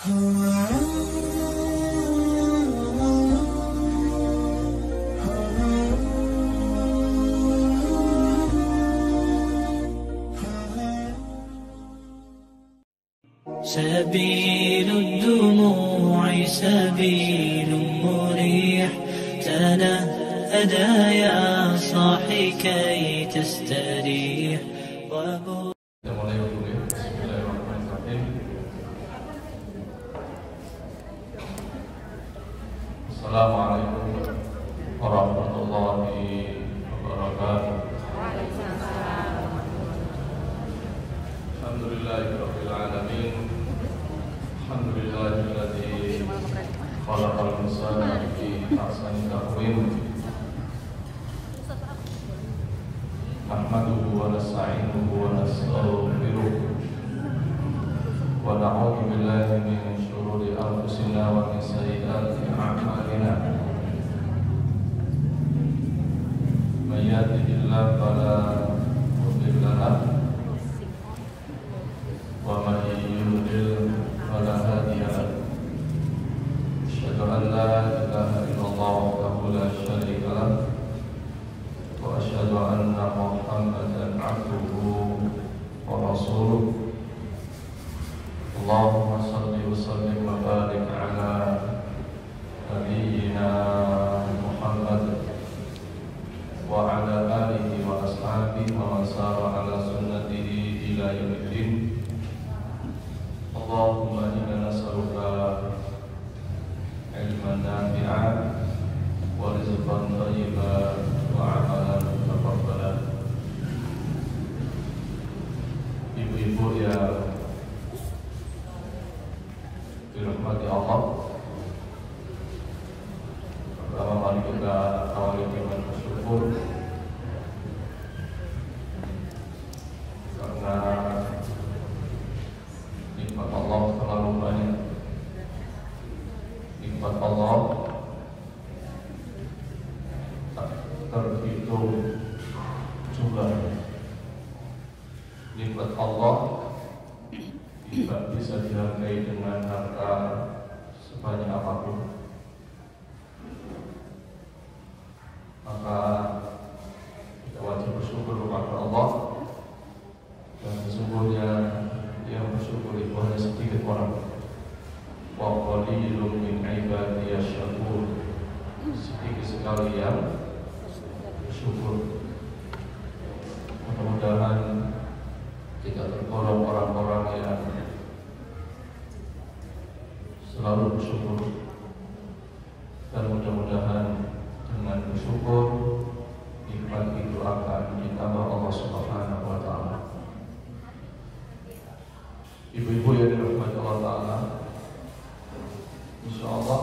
سبيل الدموع سبيل مريح، تنهدى يا صاحي كي تستريح. Assalamualaikum warahmatullahi wabarakatuh. Alhamdulillahirabbil alamin. Alhamdulillahilladzi khalaqal insana fi ahsani taqwim. Nahmaduhu wa nasta'inuhu wa nastaghfiruh. Wa na'udzu billahi min shururi anfusina wa min sayyiati a'malina. May yahdihillahu fala mudilla lahu wa man yudlil fala hadiya lahu. Asyhadu an la ilaha illallah wahdahu la syarika lahu wa asyhadu anna Muhammadan abduhu wa rasuluh. Allahumma salli wa sallim wa barik ala nabiyyina Muhammad wa ala alihi wa ashabihi wa man sara ala sunnatihi ila yaumiddin. Allahumma inna nas'aluka ilman nafi'an wa rizqan thayyiban wa amalan mutaqabbalan. Ibu-ibu yang dirahmati Allah, pertama kali kita awali dengan bersyukur karena nikmat Allah terlalu banyak. Nikmat Allah tak terhitung jumlahnya. Nikmat Allah tidak bisa dihargai dengan harga sebanyak apapun. Maka kita wajib bersyukur kepada Allah. Dan sesungguhnya yang bersyukur itu hanya sedikit orang. Wa qalilun min ibadiyasy syakur. Sedikit sekali yang bersyukur. Mudah-mudahan kita tergolong orang-orang yang selalu bersyukur, dan mudah-mudahan dengan bersyukur nikmat itu akan ditambah Allah Subhanahu wa taala. Ibu-ibu yang dirahmati Allah taala, insyaallah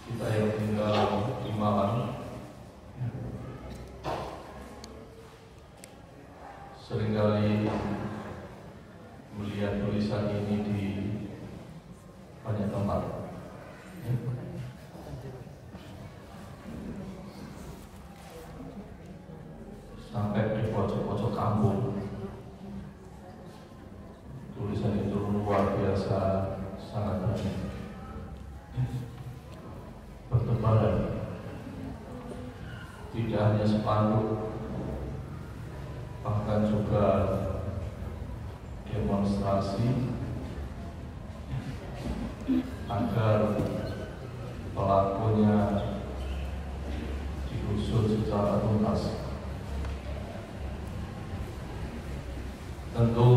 kita yang tinggal di Malang seringkali melihat tulisan ini di banyak tempat. Sampai di pojok-pojok kampung. Tulisan itu luar biasa, sangat banyak. Bertebaran. Tidak hanya spanduk, bahkan juga demonstrasi agar pelakunya diusut secara tuntas. Tentu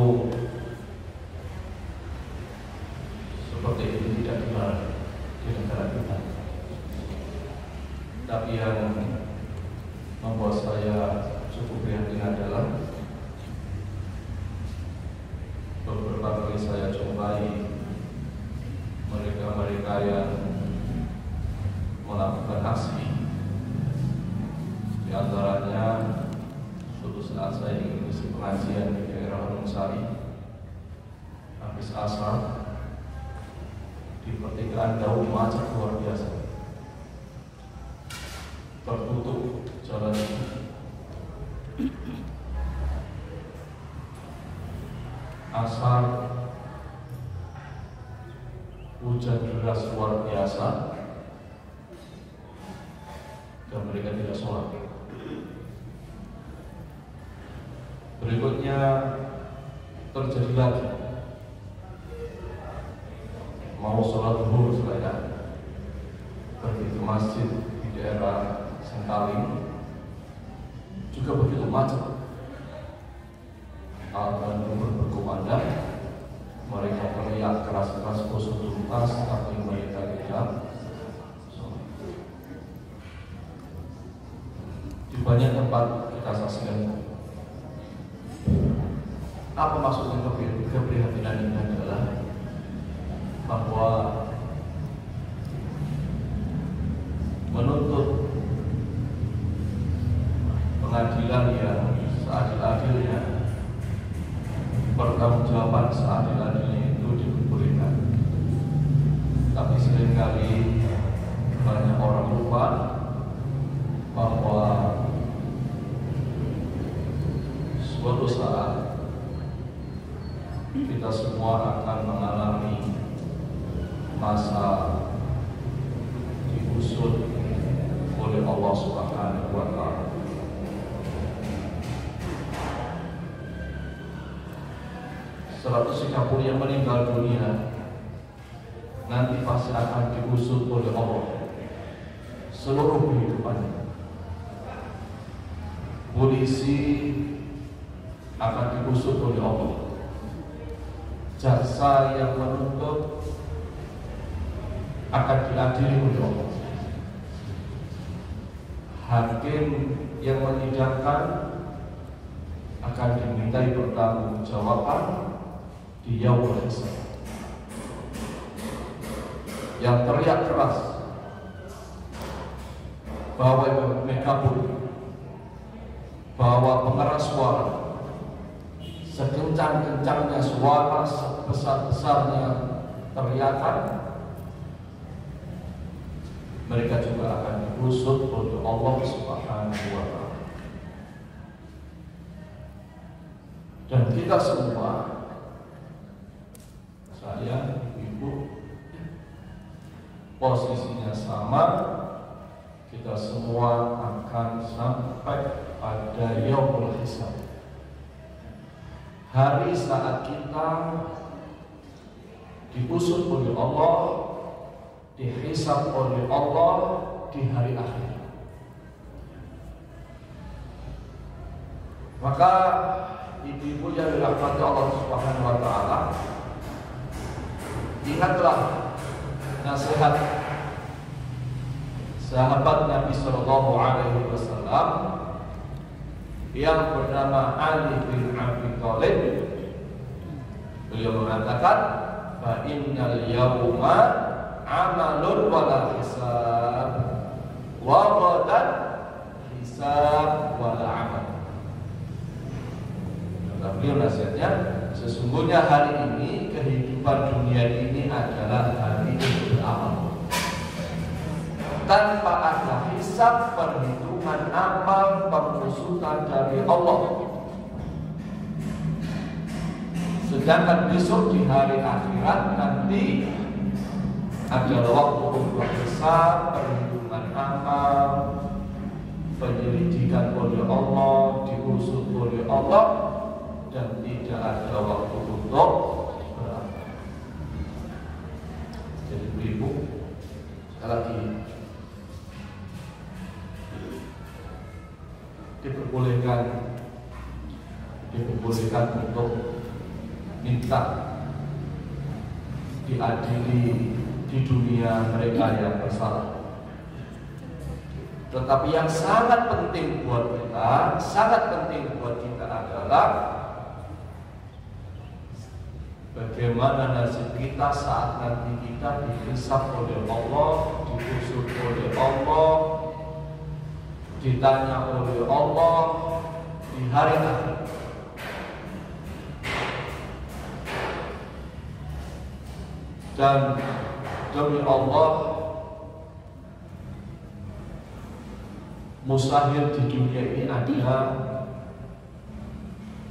seperti itu tidak benar di negara kita. Tapi yang membuat saya cukup prihatin adalah beberapa kali saya jumpai mereka-mereka yang melakukan aksi. Di antaranya suatu saat saya ingin mengisi pengajian di daerah Wonosari, habis asar di pertigaan Daun macet luar biasa, tertutup jalan ini. Asar hujan deras luar biasa dan mereka tidak sholat. Berikutnya terjadi lagi, mau sholat zuhur saya pergi ke masjid di daerah Sentaling, juga begitu macet. Azan zuhur berkumandang, mereka teriak keras-keras khusus tuntas, tapi mereka tidak sholat. Di banyak tempat kita saksikan. Apa maksudnya keprihatinan ini adalah bahwa menuntut pengadilan yang seadil-adilnya, pertanggungjawaban seadil-adilnya itu diperbolehkan. Tapi seringkali banyak orang lupa bahwa suatu saat kita semua akan mengalami masa diusut oleh Allah Subhanahu wa Ta'ala. 130 yang meninggal dunia nanti pasti akan diusut oleh Allah seluruh kehidupannya. Polisi akan diusut oleh Allah, jaksa yang menuntut akan diadili oleh Allah, hakim yang menyidangkan akan dimintai pertanggungjawaban di yaumul hisab. Yang teriak keras bawa megafon, bawa pengeras suara, sekencang-kencangnya suara, sebesar-besarnya teriakan, mereka juga akan diusut oleh Allah Subhanahu wa Ta'ala. Dan kita semua, saya, ibu, posisinya sama. Kita semua akan sampai pada yaumul hisab, hari saat kita diusut oleh Allah, dihisab oleh Allah di hari akhir. Maka ibu-ibu yang dirahmati Allah Subhanahu wa Ta'ala, ingatlah nasihat sahabat Nabi Sallallahu Alaihi Wasallam yang bernama Ali bin Abi Thalib. Beliau mengatakan, fa innal yawma amalun wala hisab, wa ghadan hisab wala amal. Kata beliau nasihatnya, sesungguhnya hari ini, kehidupan dunia ini adalah hari untuk beramal. Tanpa ada hisab, perhitungan amal, pengusutan dari Allah. Sedangkan besok di hari akhirat nanti adalah waktu untuk besar, perhitungan amal, penyelidikan oleh Allah, diusut oleh Allah, dan tidak ada waktu untuk beramal. Jadi ibu, sekali lagi, diperbolehkan untuk minta diadili di dunia mereka yang bersalah. Tetapi yang sangat penting buat kita adalah bagaimana nasib kita saat nanti kita dihisab oleh Allah, diusut oleh Allah, ditanya oleh Allah di hari akhir. Dan demi Allah, mustahil di dunia ini ada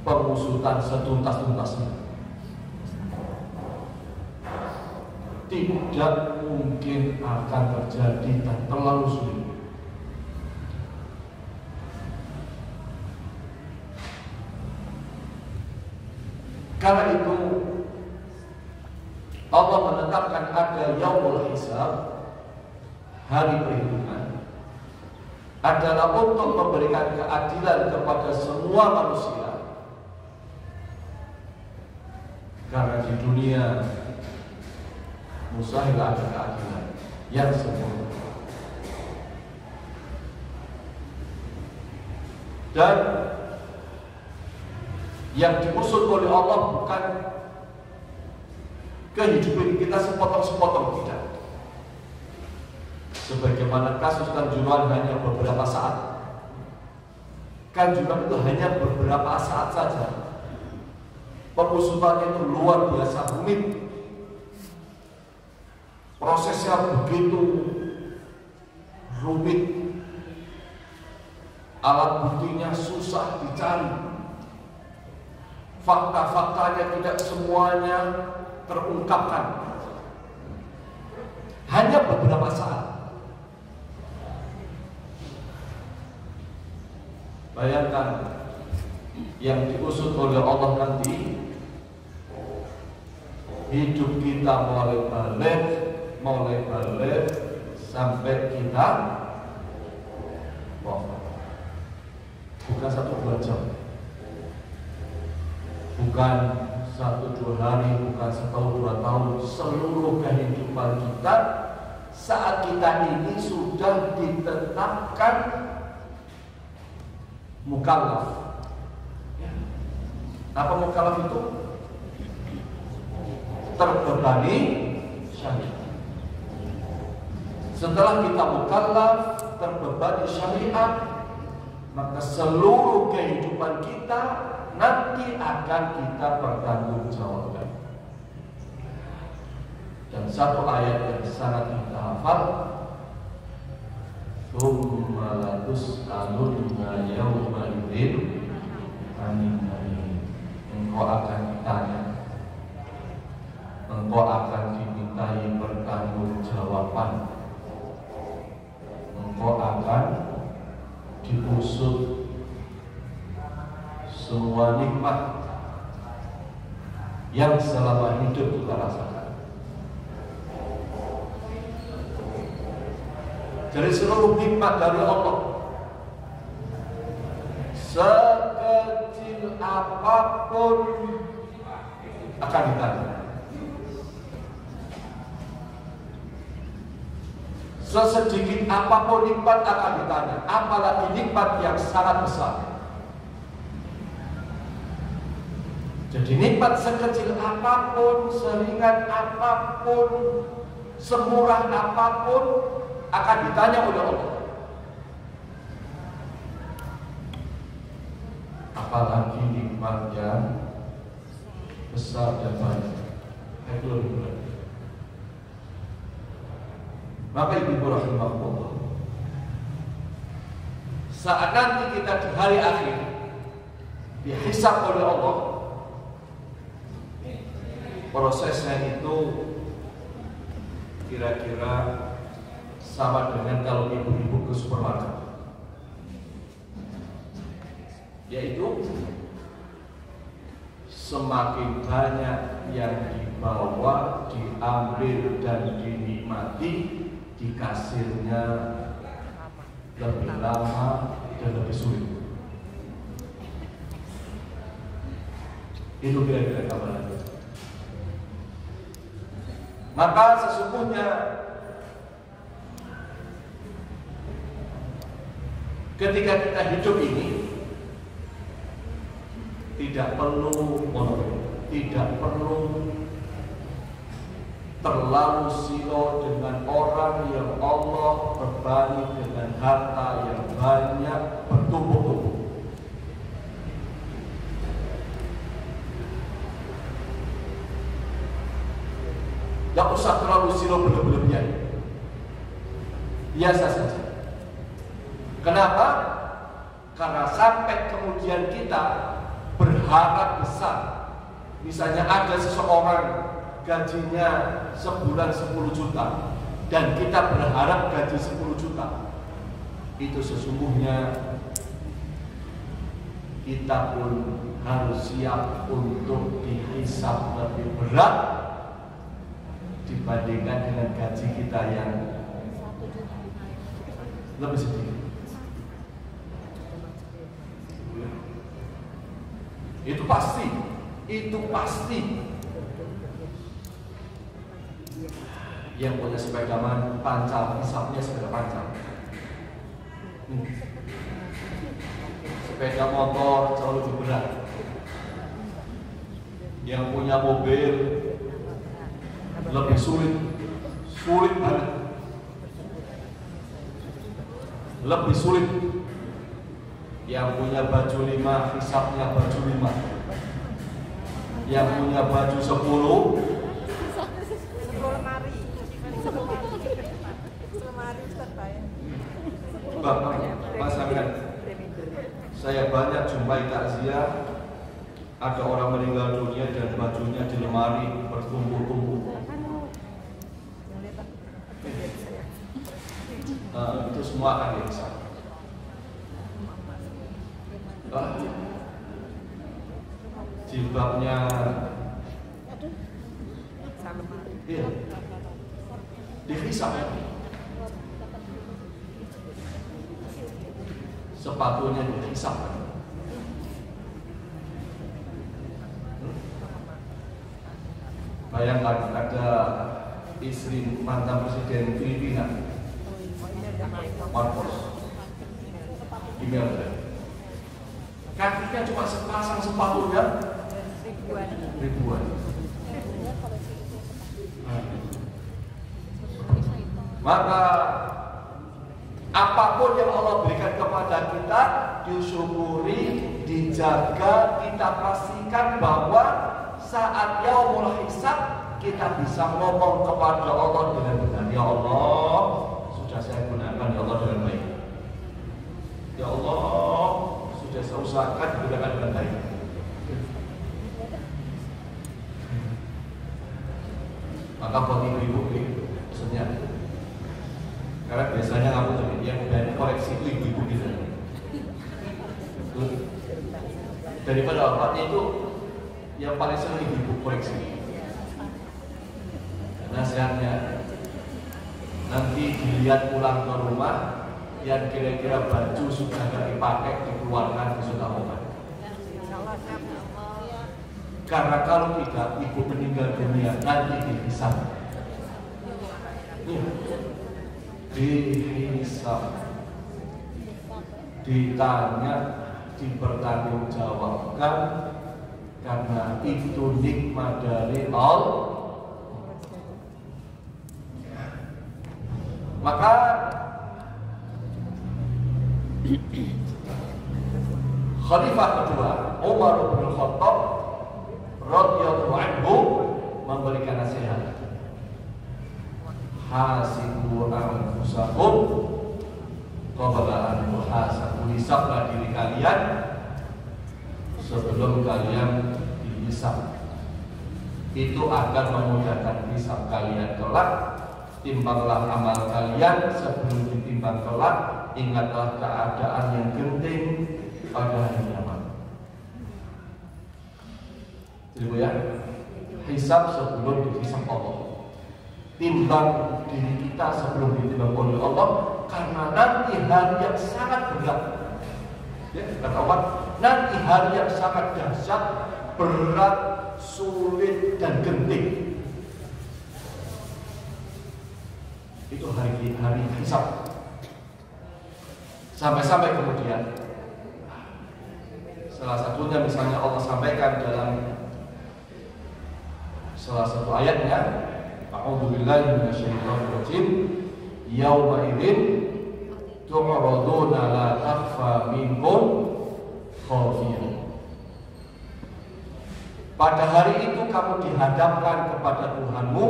pengusutan setuntas-tuntasnya. tidak mungkin akan terjadi dan terlalu sulit. Karena itu Allah menetapkan ada yaumul hisab, hari perhitungan, adalah untuk memberikan keadilan kepada semua manusia. Karena di dunia mustahil ada keadilan yang sempurna. Dan yang dimaksud oleh Allah bukan kehidupan kita sepotong-sepotong, tidak. Sebagaimana kasus Kanjuruhan hanya beberapa saat. Kanjuruhan itu hanya beberapa saat saja. Pengusutannya itu luar biasa rumit. Prosesnya begitu rumit. Alat buktinya susah dicari. Fakta-faktanya tidak semuanya terungkapkan. Hanya beberapa saat. Bayangkan yang diusut oleh Allah nanti, hidup kita mulai balik sampai kita wafat. Bukan 1-2 jam, bukan 1-2 hari, bukan 1-2 tahun. Seluruh kehidupan kita saat kita ini sudah ditetapkan mukallaf. Apa mukallaf itu? Terbebani syariat. Setelah kita mukallaf, terbebani syariat, maka seluruh kehidupan kita nanti akan kita pertanggungjawabkan. Dan satu ayat yang sangat kita hafal, "Tsumma latus'alunna yawma idzin 'anil na'im." Engkau akan ditanya, engkau akan dimintai pertanggungjawaban, engkau akan diusut semua nikmat yang selama hidup kita rasakan. Dari seluruh nikmat dari Allah, sekecil apapun akan ditanya. Sesedikit apapun nikmat akan ditanya, apalagi nikmat yang sangat besar. Jadi nikmat sekecil apapun, seringan apapun, semurah apapun akan ditanya oleh Allah. Apalagi nikmat yang besar dan banyak. Itu lebih berat. Maka ibu rahimahullah, saat nanti kita di hari akhir dihisab oleh Allah, prosesnya itu kira-kira sama dengan kalau ibu-ibu ke supermarket, yaitu semakin banyak yang dibawa, diambil dan dinikmati, di kasirnya lebih lama dan lebih sulit. Itu kira-kira gambarannya. Maka sesungguhnya ketika kita hidup ini tidak perlu tidak perlu terlalu silo dengan orang yang Allah bebani dengan harta yang banyak bertumpuk-tumpuk. Tidak usah terlalu silo berlebihan. Biasa saja. Kenapa? Karena sampai kemudian kita berharap besar. Misalnya ada seseorang gajinya sebulan 10 juta dan kita berharap gaji 10 juta, itu sesungguhnya kita pun harus siap untuk dihisab lebih berat dibandingkan dengan gaji kita yang lebih sedikit. Itu pasti. Yang punya sepeda pancal, hisapnya sepeda pancal. Sepeda motor jauh lebih berat. Yang punya mobil lebih sulit banget. Lebih sulit. Yang punya baju 5, hisapnya baju 5. Yang punya baju 10 Bapak, Mas Aminan, saya banyak jumpai takziah, ada orang meninggal dunia dan bajunya di lemari bertumpuk-tumpuk. Itu semua akan dihisab. Jilbabnya, iya, dihisab. Sepatunya dihisab. Bayangkan ada istri mantan presiden Filipina, Marcos, Imelda, kakinya cuma sepasang sepatu ya, ribuan. Maka apapun yang Allah berikan kepada kita, disyukuri, dijaga, kita pastikan bahwa saat yaumul hisab kita bisa ngomong kepada Allah dengan benar. Ya Allah, sudah saya gunakan ya Allah dengan baik. Ya Allah, sudah saya usahakan gunakan dengan baik. Maka buat ibu-ibu ini pesannya, karena biasanya kamu yang udah koreksi itu ibu-ibu gitu. Daripada bapaknya itu yang paling sering ibu koreksi. Nasihatnya nanti dilihat pulang ke rumah, yang kira-kira baju sudah tidak dipakai dikeluarkan sudah obat. Karena kalau tidak, ibu meninggal dunia nanti dihisab. Dihisab, ditanya, dipertanggungjawabkan, karena itu nikmat dari Allah. Maka Khalifah kedua Umar bin Khattab radhiyallahu anhu memberikan nasihat, hasibu anfusakum qabla an tuhasabu, hisablah diri kalian sebelum kalian dihisab. Itu akan memudahkan hisab kalian kelak. Timbanglah amal kalian sebelum ditimbang kelak. Ingatlah keadaan yang genting pada hari kiamat. Jadi ya, hisab sebelum dihisab Allah. Timbang diri kita sebelum ditimbang oleh Allah, karena nanti hari yang sangat berat. Ya, kata Allah, nanti hari yang sangat dahsyat, berat, sulit dan genting. Itu hari hisab. Sampai-sampai kemudian salah satunya misalnya Allah sampaikan dalam salah satu ayatnya, a'udzubillahi minasyaitonir rajim, yauma idzin tu'raduna la takhfa minkum khafiyah. Pada hari itu kamu dihadapkan kepada Tuhanmu,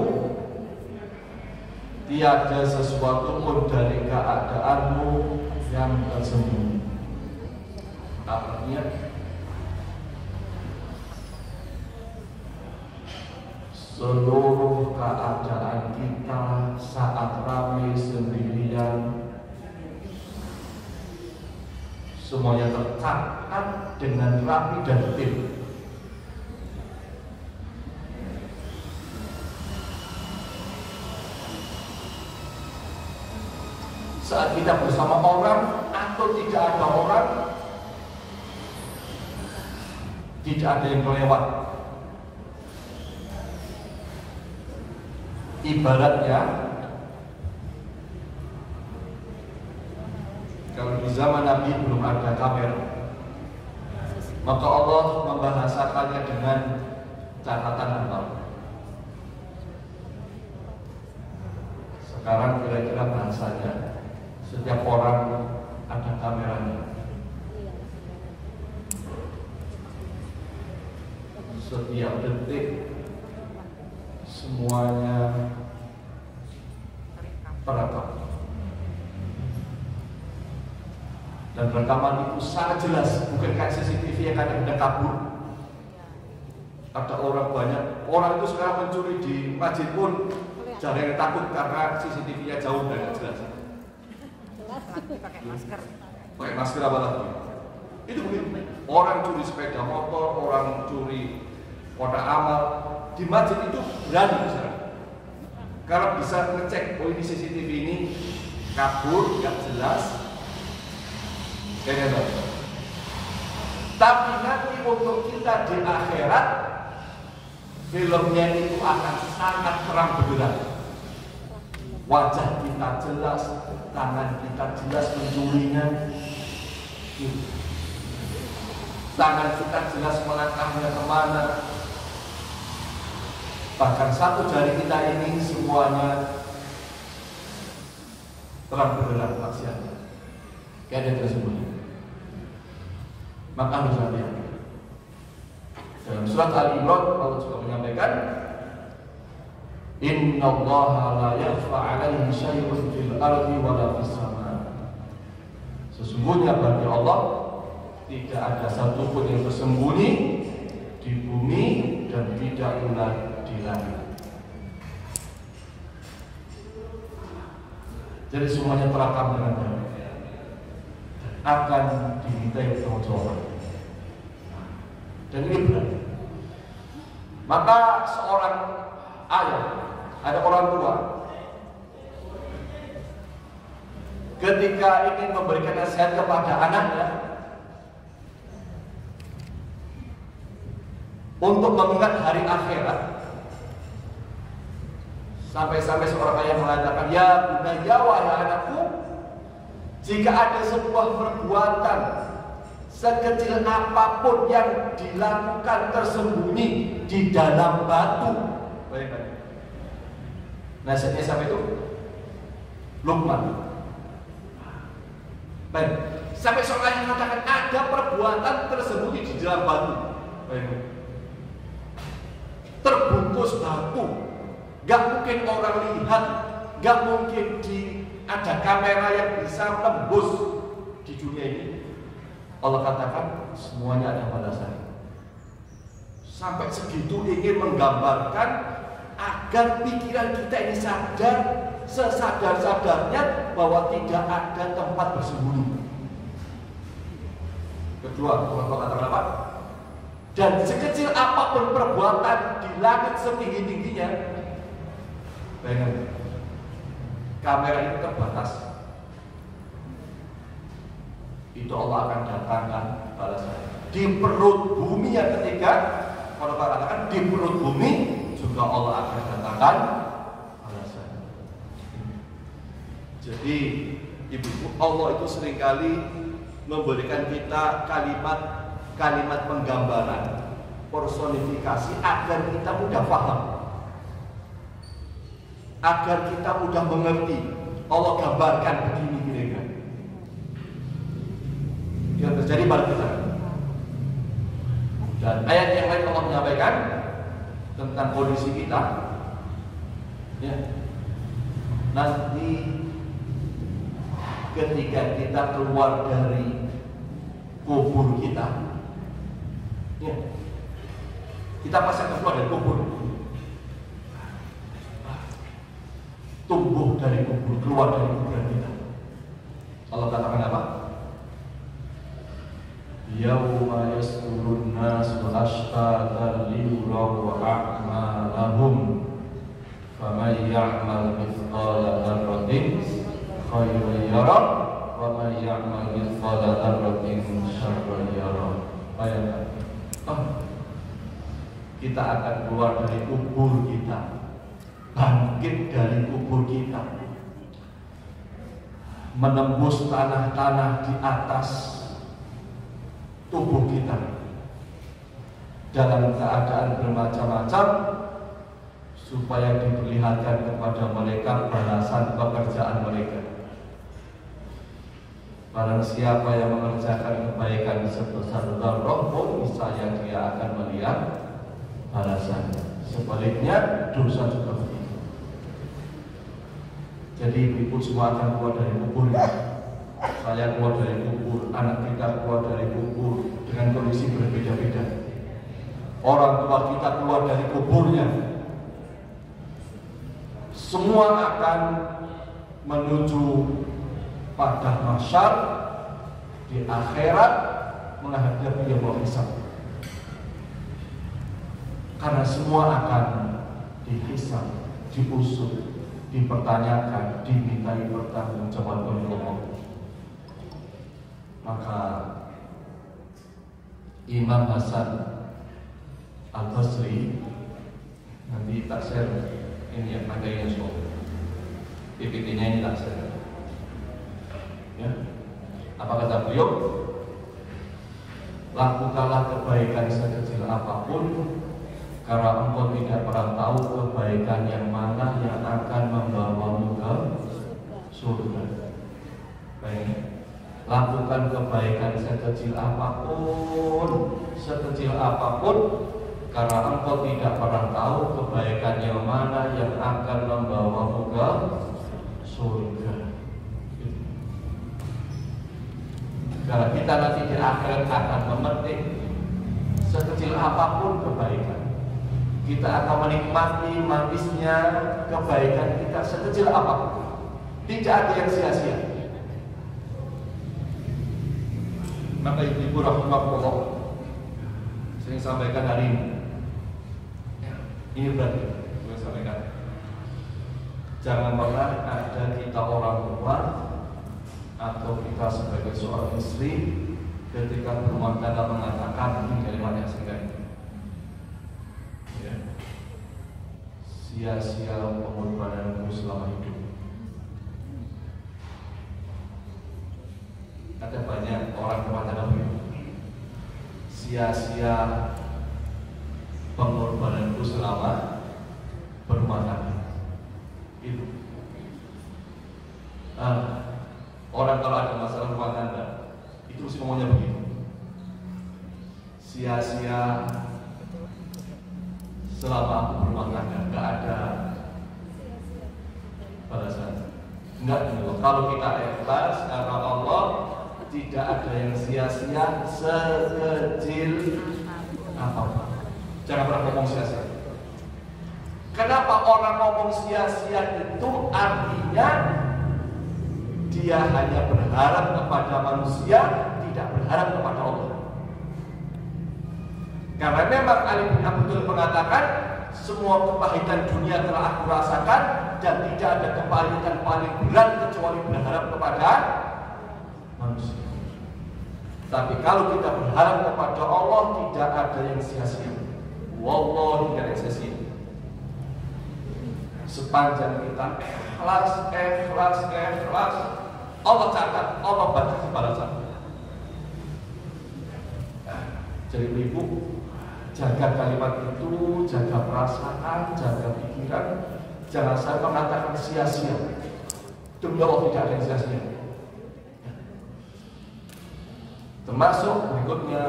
tiada sesuatu pun dari keadaanmu yang tersembunyi. Artinya seluruh keadaan kita saat ramai sendirian, semuanya tercatat dengan rapi dan detail. Saat kita bersama orang atau tidak ada orang, tidak ada yang melewat. Ibaratnya, kalau di zaman Nabi belum ada kamera, maka Allah membahasakannya dengan catatan amal. Sekarang kira-kira bahasanya, setiap orang ada kameranya. Setiap detik semuanya terekam. Dan rekaman itu sangat jelas, bukan kayak CCTV yang kadang-kadang kabur. Ada orang banyak, orang itu sekarang mencuri di masjid pun jarang yang takut karena CCTV-nya jauh dan tidak jelas. Pakai masker. Pakai masker apa lagi? Itu begini. Orang curi sepeda motor, orang curi kotak amal di masjid itu berani misalnya. Karena bisa ngecek, oh ini CCTV ini kabur, nggak jelas. Kayak gitu. Tapi nanti untuk kita di akhirat, filmnya itu akan sangat terang benderang. Wajah kita jelas, tangan kita jelas mencurinya, tangan kita jelas melangkahnya kemana. Bahkan satu jari kita ini semuanya terang benderang maksiatnya. Kayak ada tersebut. Maka harus hati-hati. Dalam surat Al-Imran Allah juga menyampaikan, Innallaha la yakhfa 'alaihi syai'un fil ardi wa la fis sama. Sesungguhnya bagi Allah tidak ada satupun yang tersembunyi di bumi dan tidak pula di langit. Jadi semuanya terekam dengan baik, akan dimintai pertanggungjawaban. Dan ini benar. Maka seorang ayah, ada orang tua, ketika ingin memberikan nasihat kepada anaknya untuk mengingat hari akhirat, sampai-sampai seorang ayah mengatakan, ya bunayya, wahai anakku, jika ada sebuah perbuatan sekecil apapun yang dilakukan tersembunyi di dalam batu, bayangkan. Nasihatnya sampai itu Luqman. Baik, sampai seorang yang mengatakan ada perbuatan tersembunyi di dalam batu. Bayangkan. Terbungkus batu, gak mungkin orang lihat, gak mungkin ada kamera yang bisa tembus di dunia ini. Allah katakan semuanya ada balasan. Sampai segitu ingin menggambarkan agar pikiran kita ini sadar, sesadar-sadarnya bahwa tidak ada tempat bersembunyi. Kedua, Allah katakan apa? Dan sekecil apapun perbuatan di langit setinggi-tingginya, bayangkan, kamera ini terbatas. Itu Allah akan datangkan balasan di perut bumi yang ketiga. Kalau katakan di perut bumi juga Allah akan datangkan balasan. Jadi ibu, Allah itu seringkali memberikan kita kalimat penggambaran, personifikasi agar kita mudah paham, agar kita mudah mengerti. Allah gambarkan begini kira-kira yang terjadi pada kita. Dan ayat yang lain Allah menyampaikan tentang kondisi kita, ya, nanti ketika kita keluar dari kubur kita, ya, kita pasti akan keluar dari kubur. tumbuh dari kubur, keluar dari kuburan kita. Allah katakan apa? Yauma yasturun nasu ashtatan liyuraw a'malahum faman ya'mal mithqala dzarratin khairan yara wa man ya'mal mithqala dzarratin syarran yara. Bayangkan, kita akan keluar dari kubur kita, bangkit dari kubur kita, menembus tanah-tanah di atas tubuh kita dalam keadaan bermacam-macam, supaya diperlihatkan kepada mereka balasan pekerjaan mereka. Barang siapa yang mengerjakan kebaikan sebesar dzarrah pun, niscaya dia akan melihat balasannya. Sebaliknya dosa juga begitu. Jadi ibu semua akan keluar dari kubur. Saya keluar dari kubur, anak kita keluar dari kubur dengan kondisi berbeda-beda. Orang tua kita keluar dari kuburnya. Semua akan menuju pada mahsyar di akhirat menghadapi yaumul hisab. Karena semua akan dihisab, diusut, dipertanyakan, dimintai pertanggungjawaban oleh Allah. Maka Imam Hasan Al-Basri, nanti tak share ini yang materi yang PPT-nya ini tak share. Ya. Apa kata beliau? Lakukanlah kebaikan sekecil apapun, karena engkau tidak pernah tahu kebaikan yang mana yang akan membawamu ke surga. Baik. Lakukan kebaikan sekecil apapun, karena engkau tidak pernah tahu kebaikan yang mana yang akan membawamu ke surga. Karena kita nanti di akhirat akan memetik sekecil apapun kebaikan. Kita akan menikmati manisnya kebaikan kita sekecil apapun. Tidak ada yang sia-sia. Maka ibu rahimahullah, saya sampaikan hari ini. Ini berarti saya sampaikan. Jangan pernah ada kita orang tua atau kita sebagai seorang istri ketika berumah tangga mengatakan ini kalimat yang singkat. Ya. Sia-sia pengorbananku selama hidup. Ada banyak orang rumah tangga begitu. Sia-sia pengorbananku selama berumah tangga. Itu. Orang kalau ada masalah rumah tangga itu mesti ngomongnya begitu. Sia-sia selama aku berumah tangga, nggak ada balasan. Enggak dulu. Kalau kita ikhlas karena Allah, tidak ada yang sia-sia sekecil apapun. Jangan pernah ngomong sia-sia. Kenapa orang ngomong sia-sia itu? Artinya dia hanya berharap kepada manusia, tidak berharap kepada Allah. Karena memang Ali bin Abi Thalib mengatakan, semua kepahitan dunia telah aku rasakan, dan tidak ada kepahitan paling berat kecuali berharap kepada manusia. Tapi kalau kita berharap kepada Allah, tidak ada yang sia-sia. Wallahi tidak ada yang sia-sia. Sepanjang kita ikhlas, Allah catat, Allah batasi balasan. Jadi ibu, jaga kalimat itu, jaga perasaan, jaga pikiran. Jangan saya mengatakan sia-sia. Demi Allah tidak ada yang sia-sia. Termasuk berikutnya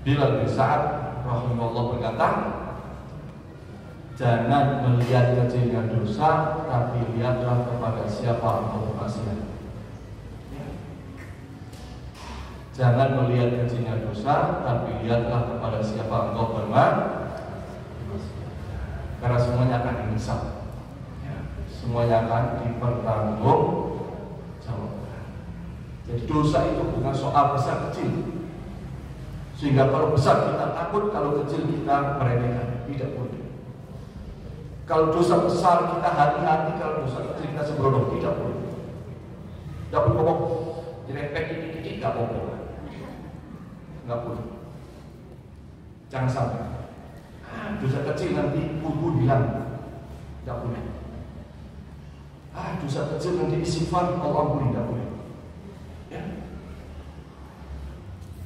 Bilal bin Sa'ad rahimahullah berkata, jangan melihat kecilnya dosa, tapi lihatlah kepada siapa engkau bermaksiat. Jangan melihat kecilnya dosa, tapi lihatlah kepada siapa engkau bermaksiat. Karena semuanya akan dihisab, ya, semuanya akan dipertanggungjawabkan. Jadi dosa itu bukan soal besar kecil, sehingga kalau besar kita takut, kalau kecil kita meremehkan. Tidak boleh. Kalau dosa besar kita hati-hati, kalau dosa kecil kita sembrono. Tidak boleh. Tidak boleh ngomong direpek dikit-dikit, tidak boleh. Tidak boleh. Jangan sampai dosa kecil nanti kudu hilang. Tidak boleh. Dosa kecil nanti istighfar Allah ampuni. Tidak boleh. Ya.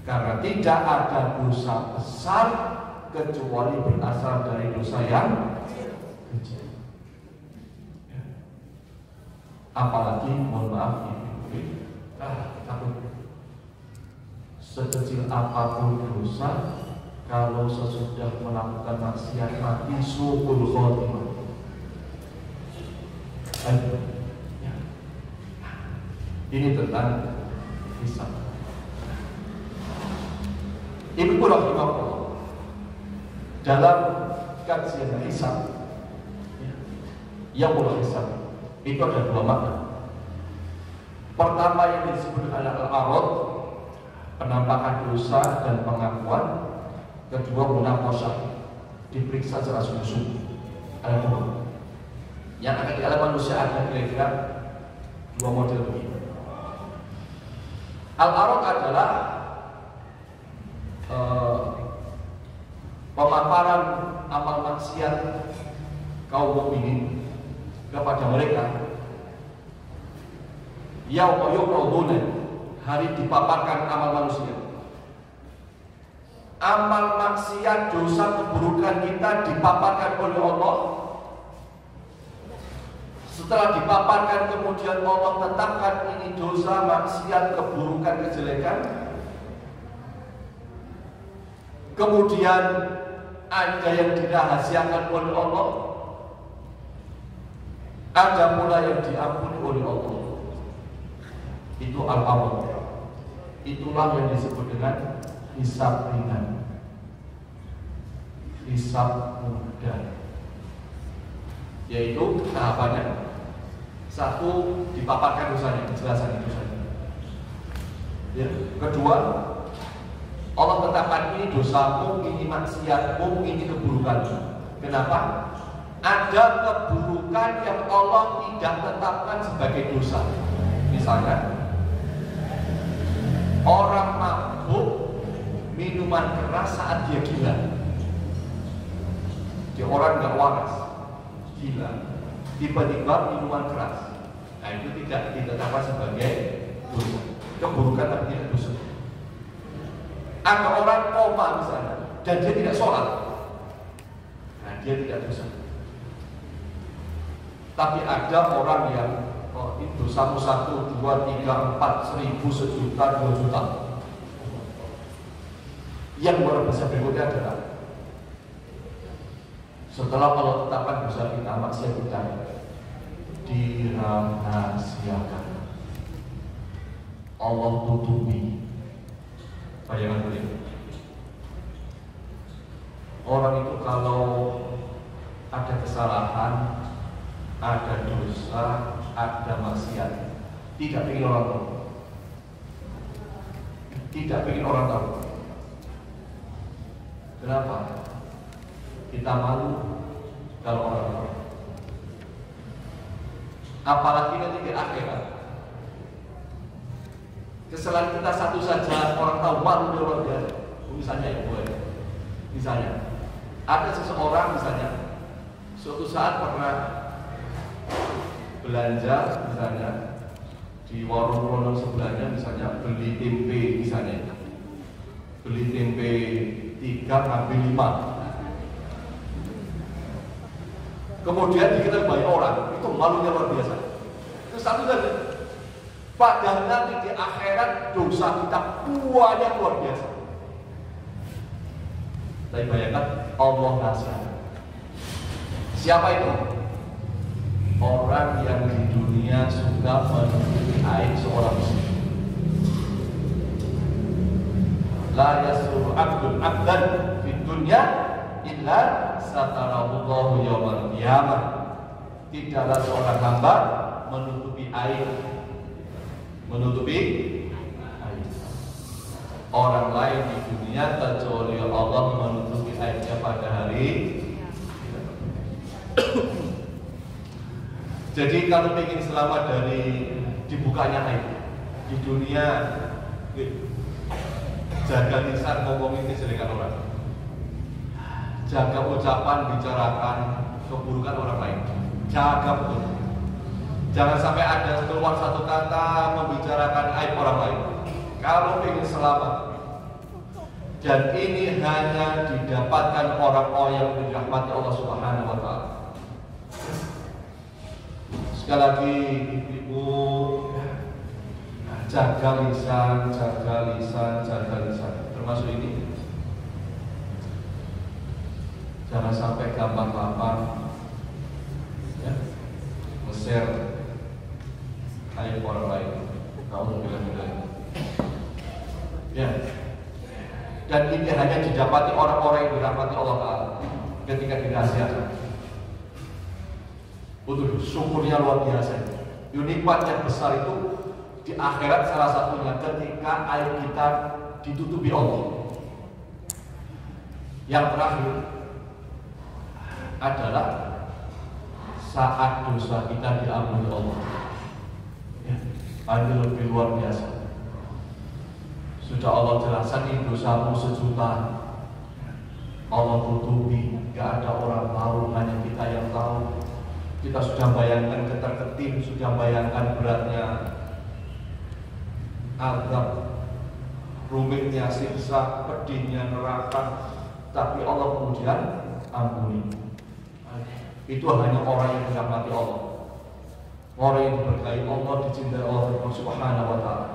Karena tidak ada dosa besar kecuali berasal dari dosa yang kecil. Ya. Apalagi mohon maaf takut sekecil apapun dosa, kalau sesudah melakukan maksiat mati su'ul khotimah. Ya. Ini tentang hisab. Ibu rahimahullah, dalam kajian hisab, yang hisab itu ada dua makna. Pertama yang disebut adalah al-arad, penampakan dosa dan pengakuan. Kedua munaqasyah, diperiksa secara sungguh-sungguh. Ada dua. Yang akan dialami manusia ada kira-kira dua model begini. Al-arad adalah pemaparan amal maksiat kaum mukminin kepada mereka. Yauma yu'raduna, hari dipaparkan amal manusia. Amal maksiat, dosa, keburukan kita dipaparkan oleh Allah. Setelah dipaparkan kemudian Allah tetapkan ini dosa, maksiat, keburukan, kejelekan. Kemudian ada yang dirahasiakan oleh Allah, ada pula yang diampuni oleh Allah. Itu al-awwal. Itulah yang disebut dengan hisab ringan, hisab mudah. Yaitu tahapannya, satu, dipaparkan dosanya, kejelasan itu saja. Ya. Kedua, Allah tetapkan ini dosamu, ini maksiatmu, ini keburukanmu. Kenapa? Ada keburukan yang Allah tidak tetapkan sebagai dosa. Misalnya, orang mabuk minuman keras saat dia gila. Dia orang nggak waras, gila, tiba-tiba minuman keras. Nah itu tidak ditetapkan sebagai dosa. Keburukan tapi tidak dosa. Ada orang koma misalnya dan dia tidak sholat, nah dia tidak dosa. Tapi ada orang yang itu dosamu 1, 2, 3, 4, 1000, 1.000.000, 2 juta. Yang luar biasa berikutnya adalah setelah Allah tetapkan dosa kita, maksiat kita dirahasiakan, Allah tutupi. Bayangkan boleh. Orang itu kalau ada kesalahan, ada dosa, ada maksiat, tidak ingin orang tahu. Tidak ingin orang tahu. Kenapa? Kita malu kalau orang tahu. Apalagi nanti di akhirat. Kesalahan kita satu saja orang tahu, malu luar biasa. Misalnya ya boleh. Misalnya ada seseorang misalnya suatu saat pernah belanja misalnya di warung-warung sebelahnya, misalnya beli tempe misalnya, beli tempe 3 ngambil 5. Kemudian dikira banyak orang, itu malunya luar biasa. Itu satu saja. Padahal nanti di akhirat dosa kita banyak luar biasa. Tapi bayangkan Allah nasihat. Siapa itu? Orang yang di dunia suka menutupi aib seorang muslim. La yasuru abdun abdan di dunia illa satarallahu yaumal qiyamah. Tidaklah seorang hamba menutupi aib orang lain di dunia kecuali Allah menutupi aibnya pada hari. Jadi kalau ingin selamat dari dibukanya aib di dunia, jaga lisan ngomongin kejelekan orang, jaga ucapan bicarakan keburukan orang lain, jaga betul. Jangan sampai ada keluar satu kata membicarakan aib orang lain. Kalau ingin selamat, dan ini hanya didapatkan orang-orang yang dirahmati Allah Subhanahu wa Ta'ala. Sekali lagi, ibu, jaga lisan. Termasuk ini, jangan sampai gampang-gampang nge-share aib orang lain. Kamu bilang ya. Dan ini hanya didapati orang-orang yang dirahmati Allah Ta'ala ketika dirahasiakan. Betul, syukurnya luar biasa. Nikmat yang besar itu di akhirat salah satunya ketika aib kita ditutupi Allah. Yang terakhir adalah saat dosa kita diampuni Allah. Ya, ini lebih luar biasa. Sudah Allah jelaskan ini dosamu 1 juta, Allah tutupi, gak ada orang tahu, hanya kita yang tahu. Kita sudah bayangkan ketar-ketir, sudah bayangkan beratnya azab, rumitnya siksa, pedihnya neraka, tapi Allah kemudian ampuni. Itu hanya orang yang dirahmati Allah, orang yang diberkahi Allah, dicintai Allah Subhanahu wa Ta'ala.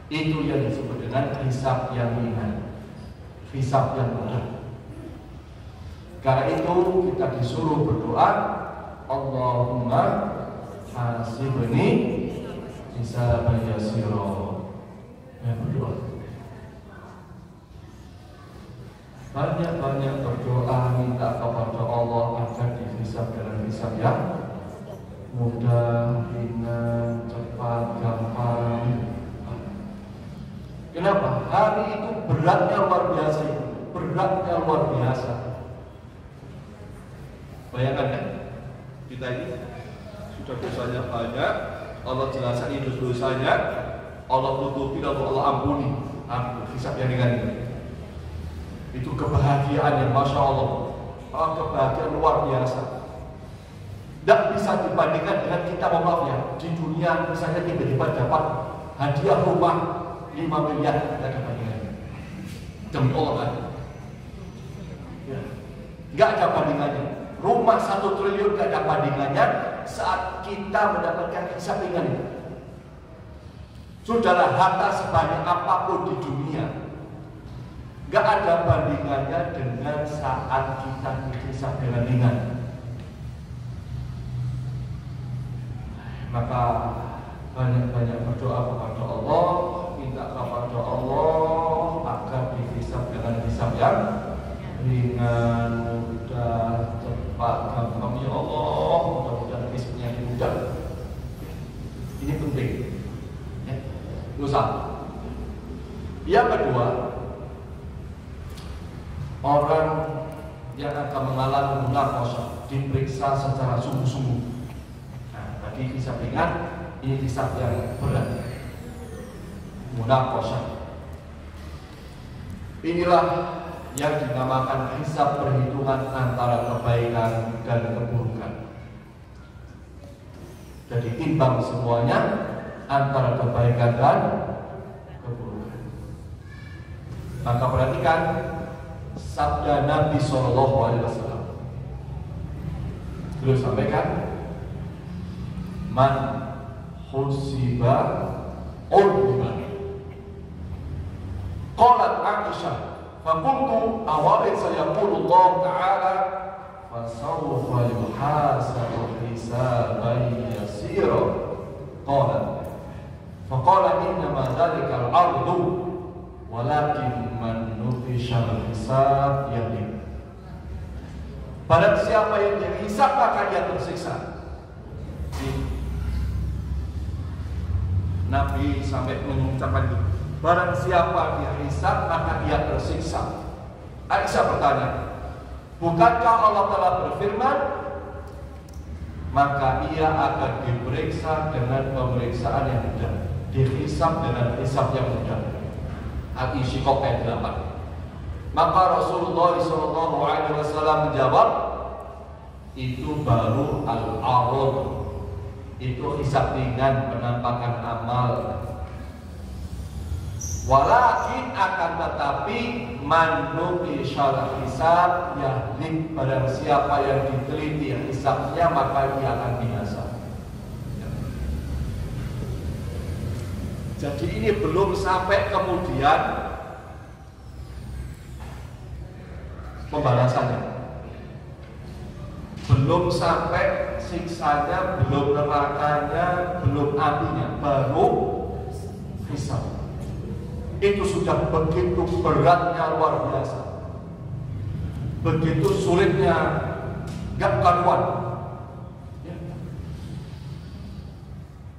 Itu yang disebut dengan hisab yang ringan, hisab yang mudah. Karena itu kita disuruh berdoa, Allahumma hasibni hisaban yasira. Berdoa. Banyak-banyak berdoa, minta kepada Allah agar dihisab dengan hisab yang mudah, ringan, cepat, gampang. Kenapa? Hari itu beratnya luar biasa, beratnya luar biasa. Bayangkan kan, kita ini sudah dosanya banyak, Allah jelaskan itu dosanya, Allah tutupi lalu Allah ampuni, hisab yang ringan ini. Itu kebahagiaan yang Masya Allah, kebahagiaan luar biasa. Tidak bisa dibandingkan dengan kita maaf ya, di dunia misalnya tiba-tiba dapat hadiah rumah 5 miliar, kita ada bandingannya. Demi Allah kan? Ya. Gak ada bandingannya. Rumah 1 triliun gak ada bandingannya saat kita mendapatkan hisab ringan itu. Sudahlah, harta sebanyak apapun di dunia gak ada bandingannya dengan saat kita dihisab dengan ringan. Maka banyak-banyak berdoa kepada Allah, minta kepada Allah agar dihisab dengan hisab yang ringan, mudah, cepat, gampang. Ya Allah, mudah-mudahan hisabnya mudah. Ini penting. Ya. Dosa. Yang kedua, orang yang akan mengalami munaqashah diperiksa secara sungguh-sungguh. Nah, tadi hisab ringan, ini hisab yang berat. Munaqashah. Inilah yang dinamakan hisab perhitungan antara kebaikan dan keburukan. Jadi timbang semuanya antara kebaikan dan keburukan. Maka perhatikan sabda Nabi SAW. Beliau sampaikan, man husiba ulhiba. Qalat Aisyah, faqultu awarid sayaqulu Allah Ta'ala fasawfa yuhasabu hisaban yasira. Qalat faqala innama dhalika al-ardu walakin man nuqishal hisab yalim. Barang siapa yang dihisab maka dia tersiksa. Nabi sampai mengucapkan itu. Barang siapa dihisab maka dia tersiksa. Aisyah bertanya, bukankah Allah telah berfirman, maka ia akan diperiksa dengan pemeriksaan yang mudah, dihisab dengan hisab yang mudah. Al-Insyiqaq ayat 8. Maka Rasulullah SAW menjawab, itu baru al-arad, itu hisab ringan, penampakan amal. Walakin akan tetapi man nuqishal hisab yahlik, barang siapa yang diteliti hisabnya maka dia akan binasa. Jadi ini belum sampai kemudian pembalasannya, belum sampai siksanya, belum nerakanya, belum apinya, baru hisab. Itu sudah begitu beratnya, luar biasa, begitu sulitnya, gak karuan.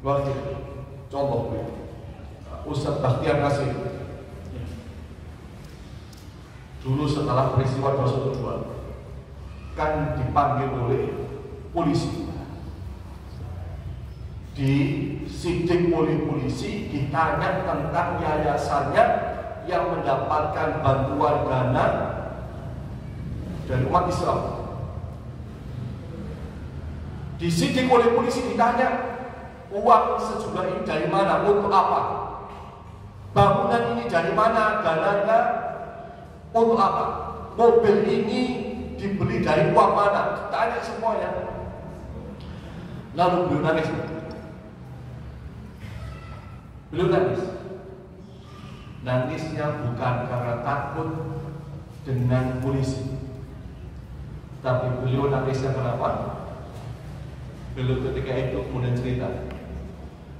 Luar biasa. Contoh Ustaz Bakhtiar Nasir dulu setelah peristiwa 212 kan dipanggil oleh polisi, disidik oleh polisi, ditanya tentang yayasannya yang mendapatkan bantuan dana dari umat Islam. Disidik oleh polisi, ditanya uang sejumlah ini dari mana, untuk apa, bangunan ini dari mana, dananya untuk apa, mobil ini dibeli dari uang mana, tanya semuanya. Lalu beliau nangis. Beliau nangis. Nangisnya bukan karena takut dengan polisi, tapi beliau nangisnya kenapa? Beliau ketika itu kemudian cerita,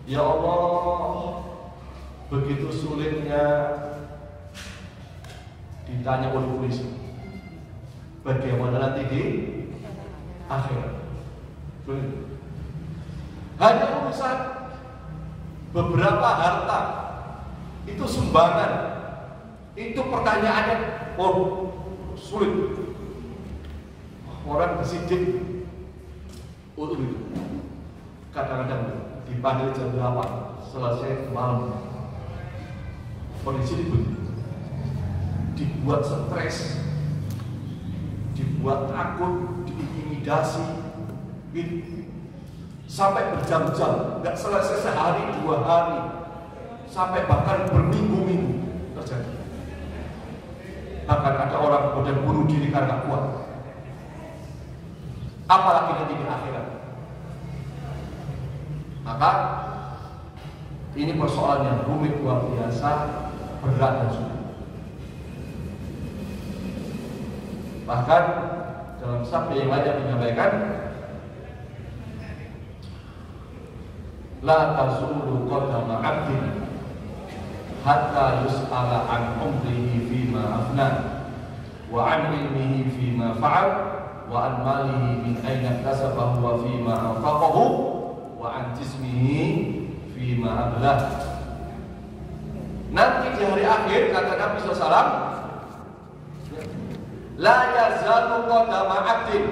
ya Allah, begitu sulitnya ditanya oleh polisi, bagaimana nanti di akhirat. Hanya urusan beberapa harta, itu sumbangan, itu pertanyaannya, oh sulit. Orang disidik untuk itu. Kadang-kadang dipanggil jam 8, selesai malam. Kondisi dibuat stres, dibuat takut, diintimidasi, sampai berjam-jam, nggak selesai sehari 2 hari, sampai bahkan berminggu-minggu terjadi. Bahkan ada orang kemudian bunuh diri karena kuat. Apalagi nanti di akhirat. Maka ini persoalan yang rumit, luar biasa, berat dan sulit. Bahkan dalam sabda yang lain menyampaikan, la tazulu qadama 'abdin hatta yus'ala an umrihi fima afna wa an ilmihi fima fa'al wa an malihi min aina kasabahu wa fima anfaqahu wa an jismihi fima ablah. Nanti di hari akhir, kata Nabi SAW, la yazalu qadama 'abdin.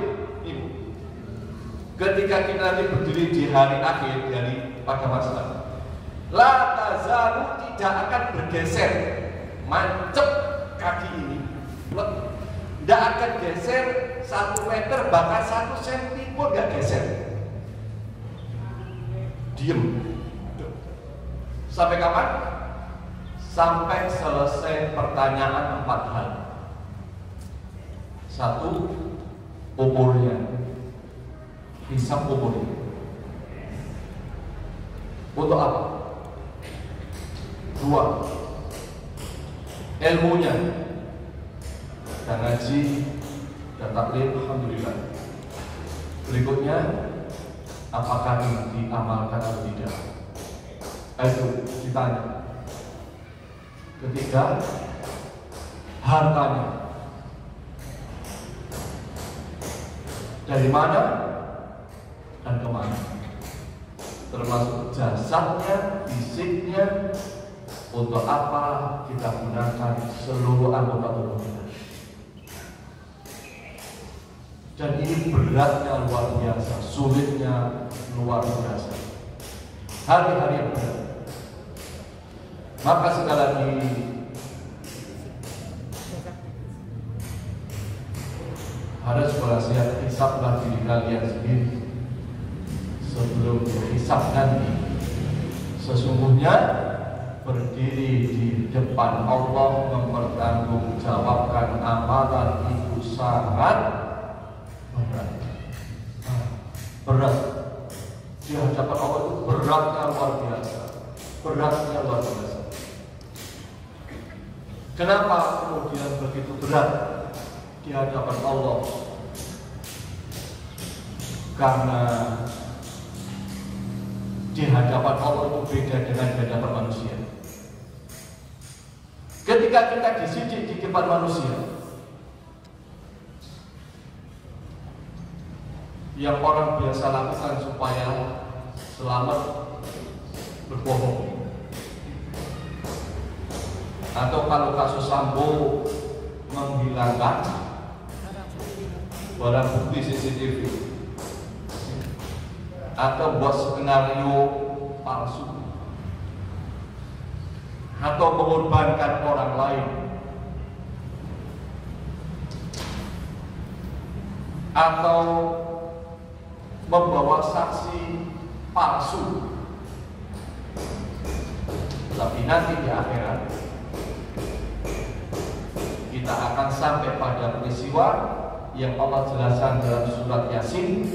Ketika kita nanti berdiri di hari akhir, dari pada masa la tazalu, tidak akan bergeser, mancep kaki ini, tidak akan geser 1 meter, bahkan 1 senti pun gak geser. Diem. Sampai kapan? Sampai selesai pertanyaan 4 hal. 1, umurnya, hisab umurnya. Untuk apa? 2, ilmunya, dan ngaji dan taklim, alhamdulillah. Berikutnya, apakah ini diamalkan atau tidak? Itu ditanya. Ketiga, hartanya. Dari mana dan kemana? Termasuk jasadnya, fisiknya, untuk apa kita gunakan seluruh anggota tubuh kita. Dan ini beratnya luar biasa, sulitnya luar biasa. Hari-hari yang berat. Maka sekali lagi harus berhasil hisablah diri kalian sendiri sebelum dihisab nanti. Sesungguhnya berdiri di depan Allah mempertanggungjawabkan amalan itu sangat berat. Berat di hadapan Allah itu beratnya luar biasa. Beratnya luar biasa. Kenapa kemudian begitu berat di hadapan Allah? Karena di hadapan Allah itu beda dengan di hadapan manusia. Ketika kita disidik di depan manusia, yang orang biasa lakukan supaya selamat berbohong. Atau kalau kasus Sambo menghilangkan barang bukti CCTV, atau buat skenario palsu, atau mengorbankan orang lain, atau membawa saksi palsu. Tapi nanti di akhirat kita akan sampai pada peristiwa yang Allah jelaskan dalam surat Yasin.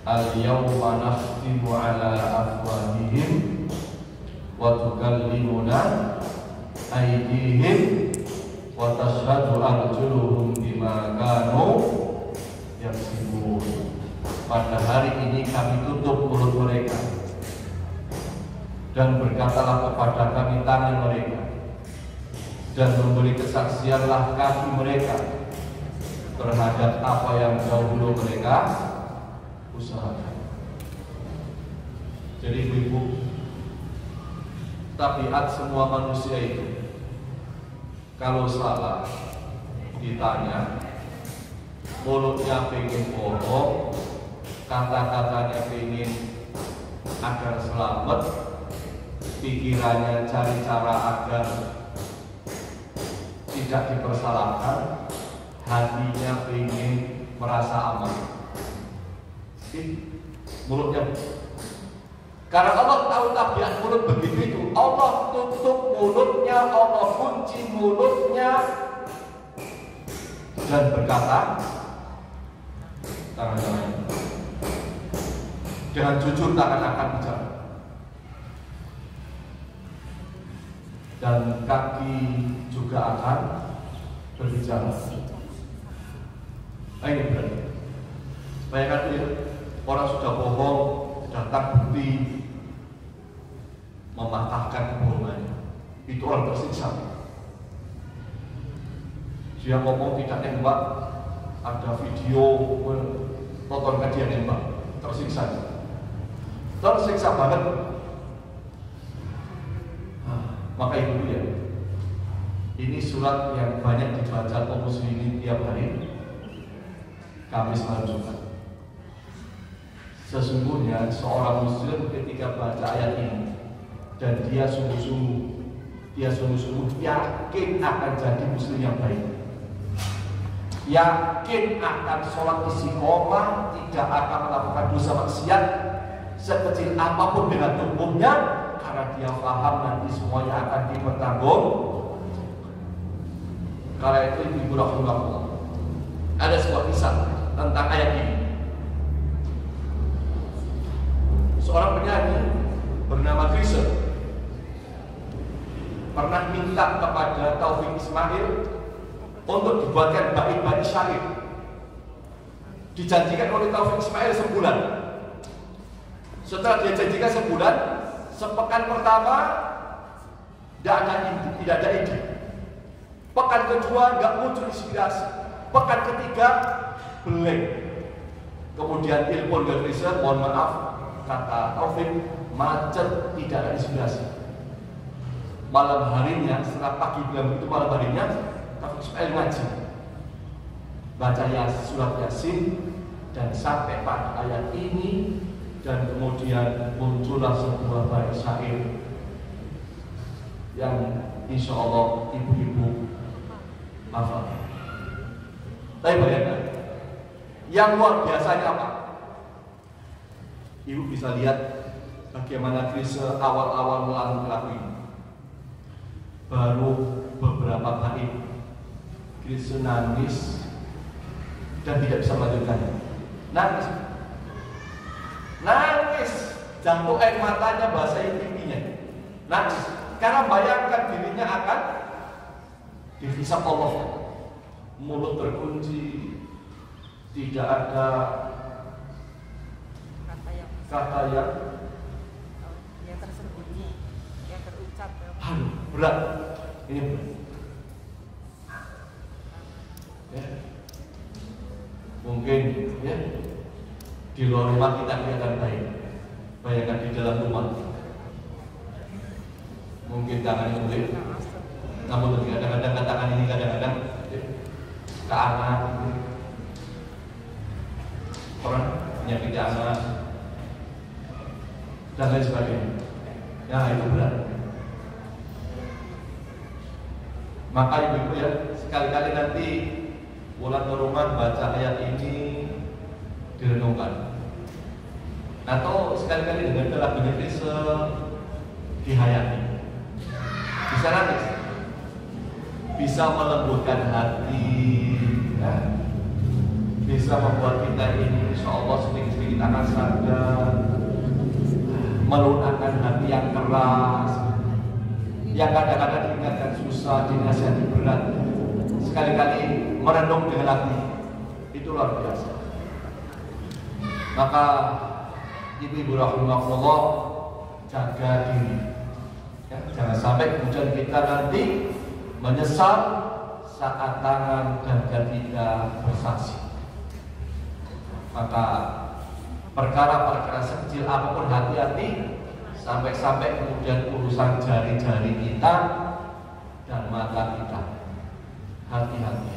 Al-yawma nakhtimu ala afwahihim wa tukallimuna aydihim wa tashhadu arjuluhum bima kanu yaksibun. Pada hari ini kami tutup mulut mereka dan berkatalah kepada kami tangan mereka, dan memberi kesaksianlah kaki mereka terhadap apa yang dahulu mereka usahakan. Jadi ibu-ibu, tabiat semua manusia itu kalau salah ditanya, mulutnya pengen bohong, kata-katanya pengen agar selamat, pikirannya cari cara agar tidak dipersalahkan, hatinya pengen merasa aman. Mulutnya, karena Allah tahu tabiat mulut begitu itu, Allah tutup mulutnya, Allah kunci mulutnya, dan berkata tangan-tangan dengan jujur tangan akan bicara, dan kaki juga akan berbicara. Ini berarti bayangkan ya, orang sudah bohong, datang bukti mematahkan kebohongannya, itu orang tersiksa. Dia ngomong tidak nembak, ada video tontonkan dia nembak, tersiksa banget. Maka itu ya, ini surat yang banyak dibaca kaum muslimin tiap hari, Kamis malam Jumat. Sesungguhnya seorang muslim ketika baca ayat ini dan dia sungguh-sungguh yakin akan jadi muslim yang baik, yakin akan sholat istiqomah, tidak akan melakukan dosa maksiat sekecil apapun dengan tubuhnya, karena dia paham nanti semuanya akan dipertanggung. Karena itu ibu rahimahullah, ada sebuah kisah tentang ayat ini. Seorang penyanyi bernama Krisha pernah minta kepada Taufik Ismail untuk dibuatkan bait-bait syair. Dijanjikan oleh Taufik Ismail sebulan. Setelah dia janjikan sebulan, sepekan pertama tidak ada ide. Pekan kedua nggak muncul inspirasi. Pekan ketiga blank. Kemudian telepon ke Kristen, mohon maaf, kata Taufik, macet, tidak ada inspirasi. Malam harinya, setelah pagi bilang itu malam harinya, Taufik Ismail ngaji, baca surat Yasin, dan sampai pada ayat ini, dan kemudian muncullah sebuah bait syair yang insya Allah ibu-ibu hafal. Tapi bayangkan, yang luar biasanya apa? Ibu bisa lihat bagaimana Krisye awal-awal melakukan lagu ini. Baru beberapa bait Krisye nangis dan tidak bisa melanjutkannya. Nangis, jatuh air matanya, basahin pipinya. Nangis, karena bayangkan dirinya akan dihisab Allah. Mulut terkunci, tidak ada kata yang tersembunyi, yang terucap. Berat, ini berat. Ya. Mungkin ya di luar rumah kita kelihatan baik, bayangkan di dalam rumah mungkin tangannya sulit, namun kadang-kadang tangan ini kadang-kadang ke anak, orang penyakit anak dan lain sebagainya. Ya itu berat. Maka ibu-ibu ya, sekali-kali nanti pulang ke rumah baca ayat ini direnungkan. Atau sekali-kali dengan lagu Krisye dihayati. Bisa nangis, bisa melembutkan hati, ya. Bisa membuat kita ini insya Allah sedikit-sedikit akan sadar, melunakkan hati yang keras, yang kadang-kadang diingatkan susah, dinasihati berat. Sekali-kali merenung dengan lagu itu luar biasa. Maka ibu-ibu rahimahullah, jaga diri, ya, jangan sampai kemudian kita nanti menyesal saat tangan dan kita bersaksi. Maka perkara-perkara sekecil apapun hati-hati, sampai-sampai kemudian urusan jari-jari kita dan mata kita, hati-hati.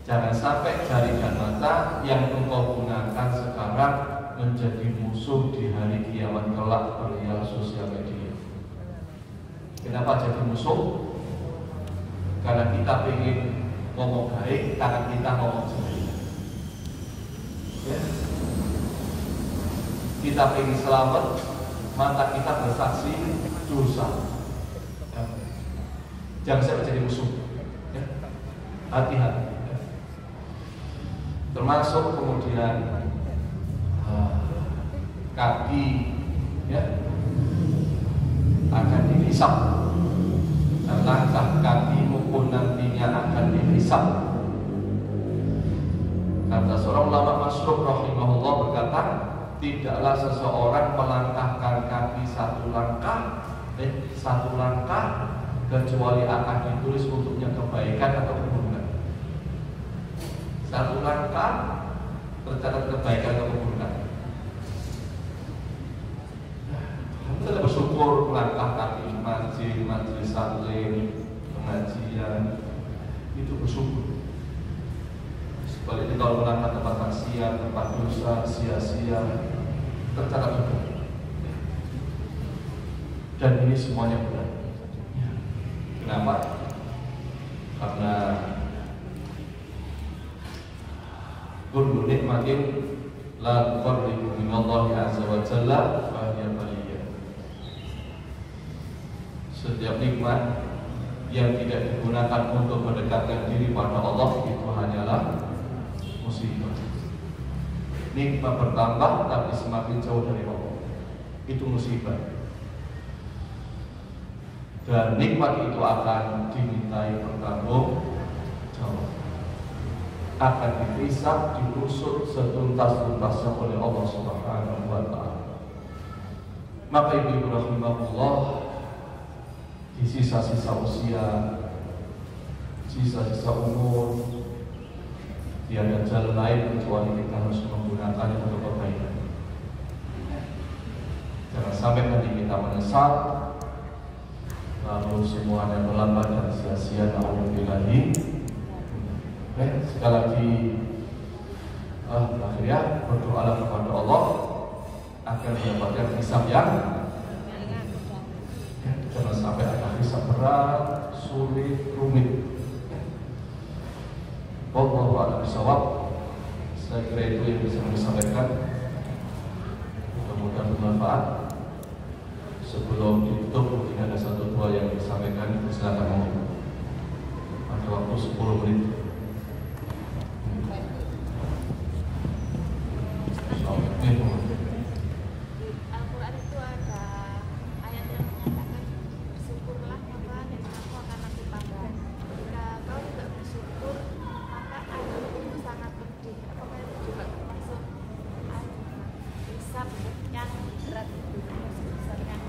Jangan sampai jari dan mata yang engkau gunakan sekarang menjadi musuh di hari kiamat kelak perihal sosial media. Kenapa jadi musuh? Karena kita ingin ngomong baik, tangan kita ngomong jelek. Ya. Kita ingin selamat, mata kita bersaksi dosa. Ya. Jangan sampai jadi musuh. Ya. Hati-hati. Ya. Termasuk kemudian kaki, ya, akan dihisab. Dan langkah kakimu pun nantinya akan dihisab. Kata seorang ulama masyhur rahimahullah berkata, tidaklah seseorang melangkahkan kaki satu langkah kecuali akan ditulis untuknya kebaikan atau keburukan. Satu langkah tercatat kebaikan atau keburukan. Kita bersyukur melangkah kaki majelis taklim, pengajian itu bersyukur. Sebaliknya kalau melangkah tempat maksiat, tempat dosa, sia-sia, tercatat juga. Dan ini semuanya benar. Kenapa? Karena kullu nikmatin la tufarriqu minallahi azza wa jalla fa hiya baliyah. Setiap nikmat yang tidak digunakan untuk mendekatkan diri pada Allah itu hanyalah musibah. Nikmat bertambah tapi semakin jauh dari Allah, itu musibah. Dan nikmat itu akan dimintai pertanggung jawab, akan dihisab, diusut setuntas-tuntasnya oleh Allah Subhanahu wa Ta'ala. Maka ibu-ibu rahimahullah, di sisa-sisa usia, sisa-sisa umur, tiada jalan lain kecuali kita harus menggunakannya untuk kebaikan. Jangan sampai nanti kita menyesal, lalu semuanya melambat dan sia-sia. Na'udzubillahi. Sekali lagi, akhirnya berdoalah kepada Allah agar mendapatkan hisab yang jangan sampai ada hisab berat, sulit, rumit. Wallahu a'lam bishawab. Saya kira itu yang bisa kami sampaikan. Mudah-mudahan bermanfaat. Sebelum ditutup mungkin ada satu dua yang disampaikan, silakan ngomong. Ada waktu 10 menit. Al-Quran itu ada ayat yang mengatakan bersyukurlah maka nikmatku akan aku tambah. Jika kau tidak bersyukur maka azabku itu sangat pedih. Apakah itu juga termasuk hisab yang berat, hisab yang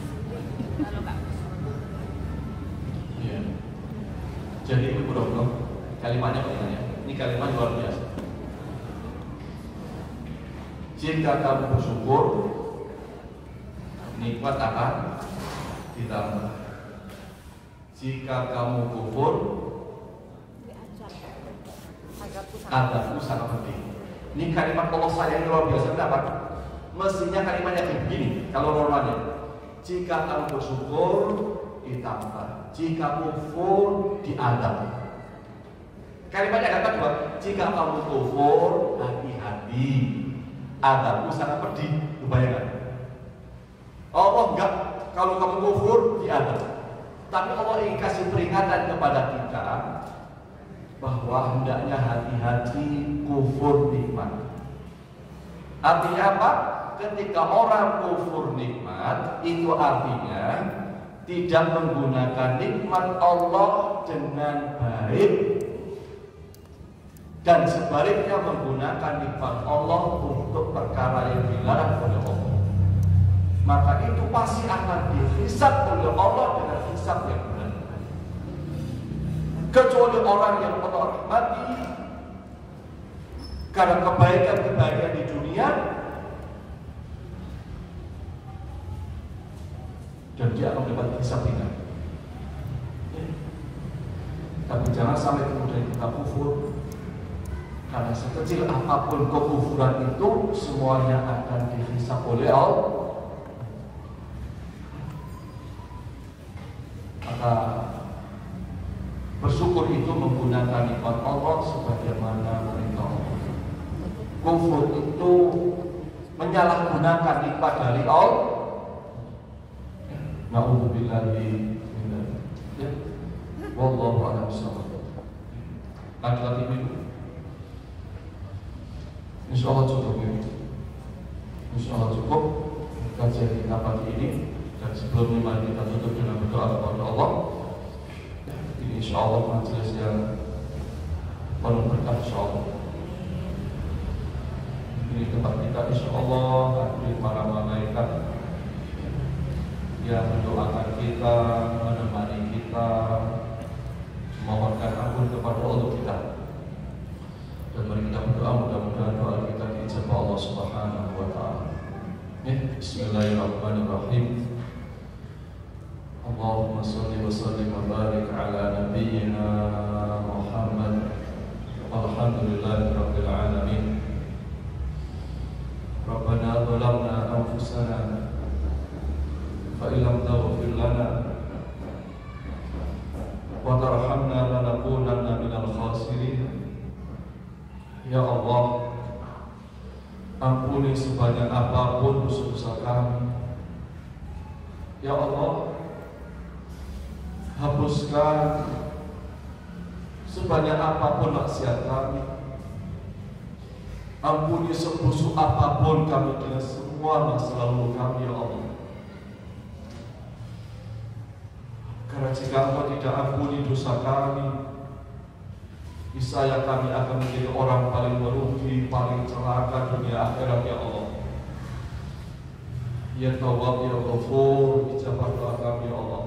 sulit kalau nggak bersyukur? Iya. Jadi itu bro, kalimatnya bagaimana? Ini kalimat luar biasa. Jika kamu bersyukur, nikmat akan ditambah. Jika kamu kufur, azabku sangat pedih. Ini kalimat Allah sayang luar biasa. Kenapa? Mestinya kalimatnya begini. Kalau normalnya, jika kamu bersyukur ditambah, jika kufur diadab. Kalimatnya kata dua. Jika kamu kufur, hati-hati, azabku sangat pedih. Bayangkan. Allah enggak, kalau kamu kufur diadab. Tapi Allah ingin kasih peringatan kepada kita bahwa hendaknya hati-hati kufur nikmat. Artinya apa? Ketika orang kufur nikmat, itu artinya tidak menggunakan nikmat Allah dengan baik, dan sebaliknya menggunakan nikmat Allah untuk perkara yang dilarang oleh Allah. Maka itu pasti akan dihisab oleh Allah dengan hisab yang benar. Kecuali orang yang Allah rahmati karena kebaikan-kebaikan di dunia, dan dia akan mendapat hisab ringan. Tapi jangan sampai kemudian kita kufur. Karena sekecil apapun kekufuran itu, semuanya akan dihisab oleh Allah. Maka bersyukur itu menggunakan nikmat Allah sebagaimana perintah Allah. Kufur itu menyalahgunakan nikmat dari Allah. Na'udzubillahi min dzalik. Wallahu a'lam bishawab. Ada lagi minum? Insyaallah cukup ya. Insyaallah cukup kajian kita pagi ini. Dan sebelumnya mari kita tutup dengan berdoa kepada Allah. Ini insyaallah majelis yang penuh berkah insyaallah. Ini tempat kita insyaallah hadir para malaikat yang mendoakan kita, menemani kita, memohonkan ampun kepada Allah kita. Dan mari kita berdoa, mudah-mudahan doa kita diijabah Allah Subhanahu wa taala. Bismillahirrahmanirrahim. Allahumma shalli wa sallim wa barik ala nabiyyina Muhammad. Walhamdulillahirabbil alamin. Rabbana zalamna anfusana fa illam taghfir lana wa tarhamna lanakunanna minal khasirin. Ya Allah, ampuni sebanyak apapun dosa-dosa kami. Ya Allah, hapuskan sebanyak apapun maksiat kami. Ampuni sebusuk apapun kami dengan semua masa lalu kami, ya Allah. Karena jika Engkau tidak ampuni dosa kami, niscaya kami akan menjadi orang paling merugi, paling celaka dunia akhirat, ya Allah. Ya Tawwab, ya Ghafur, ijabah doa kami, ya Allah.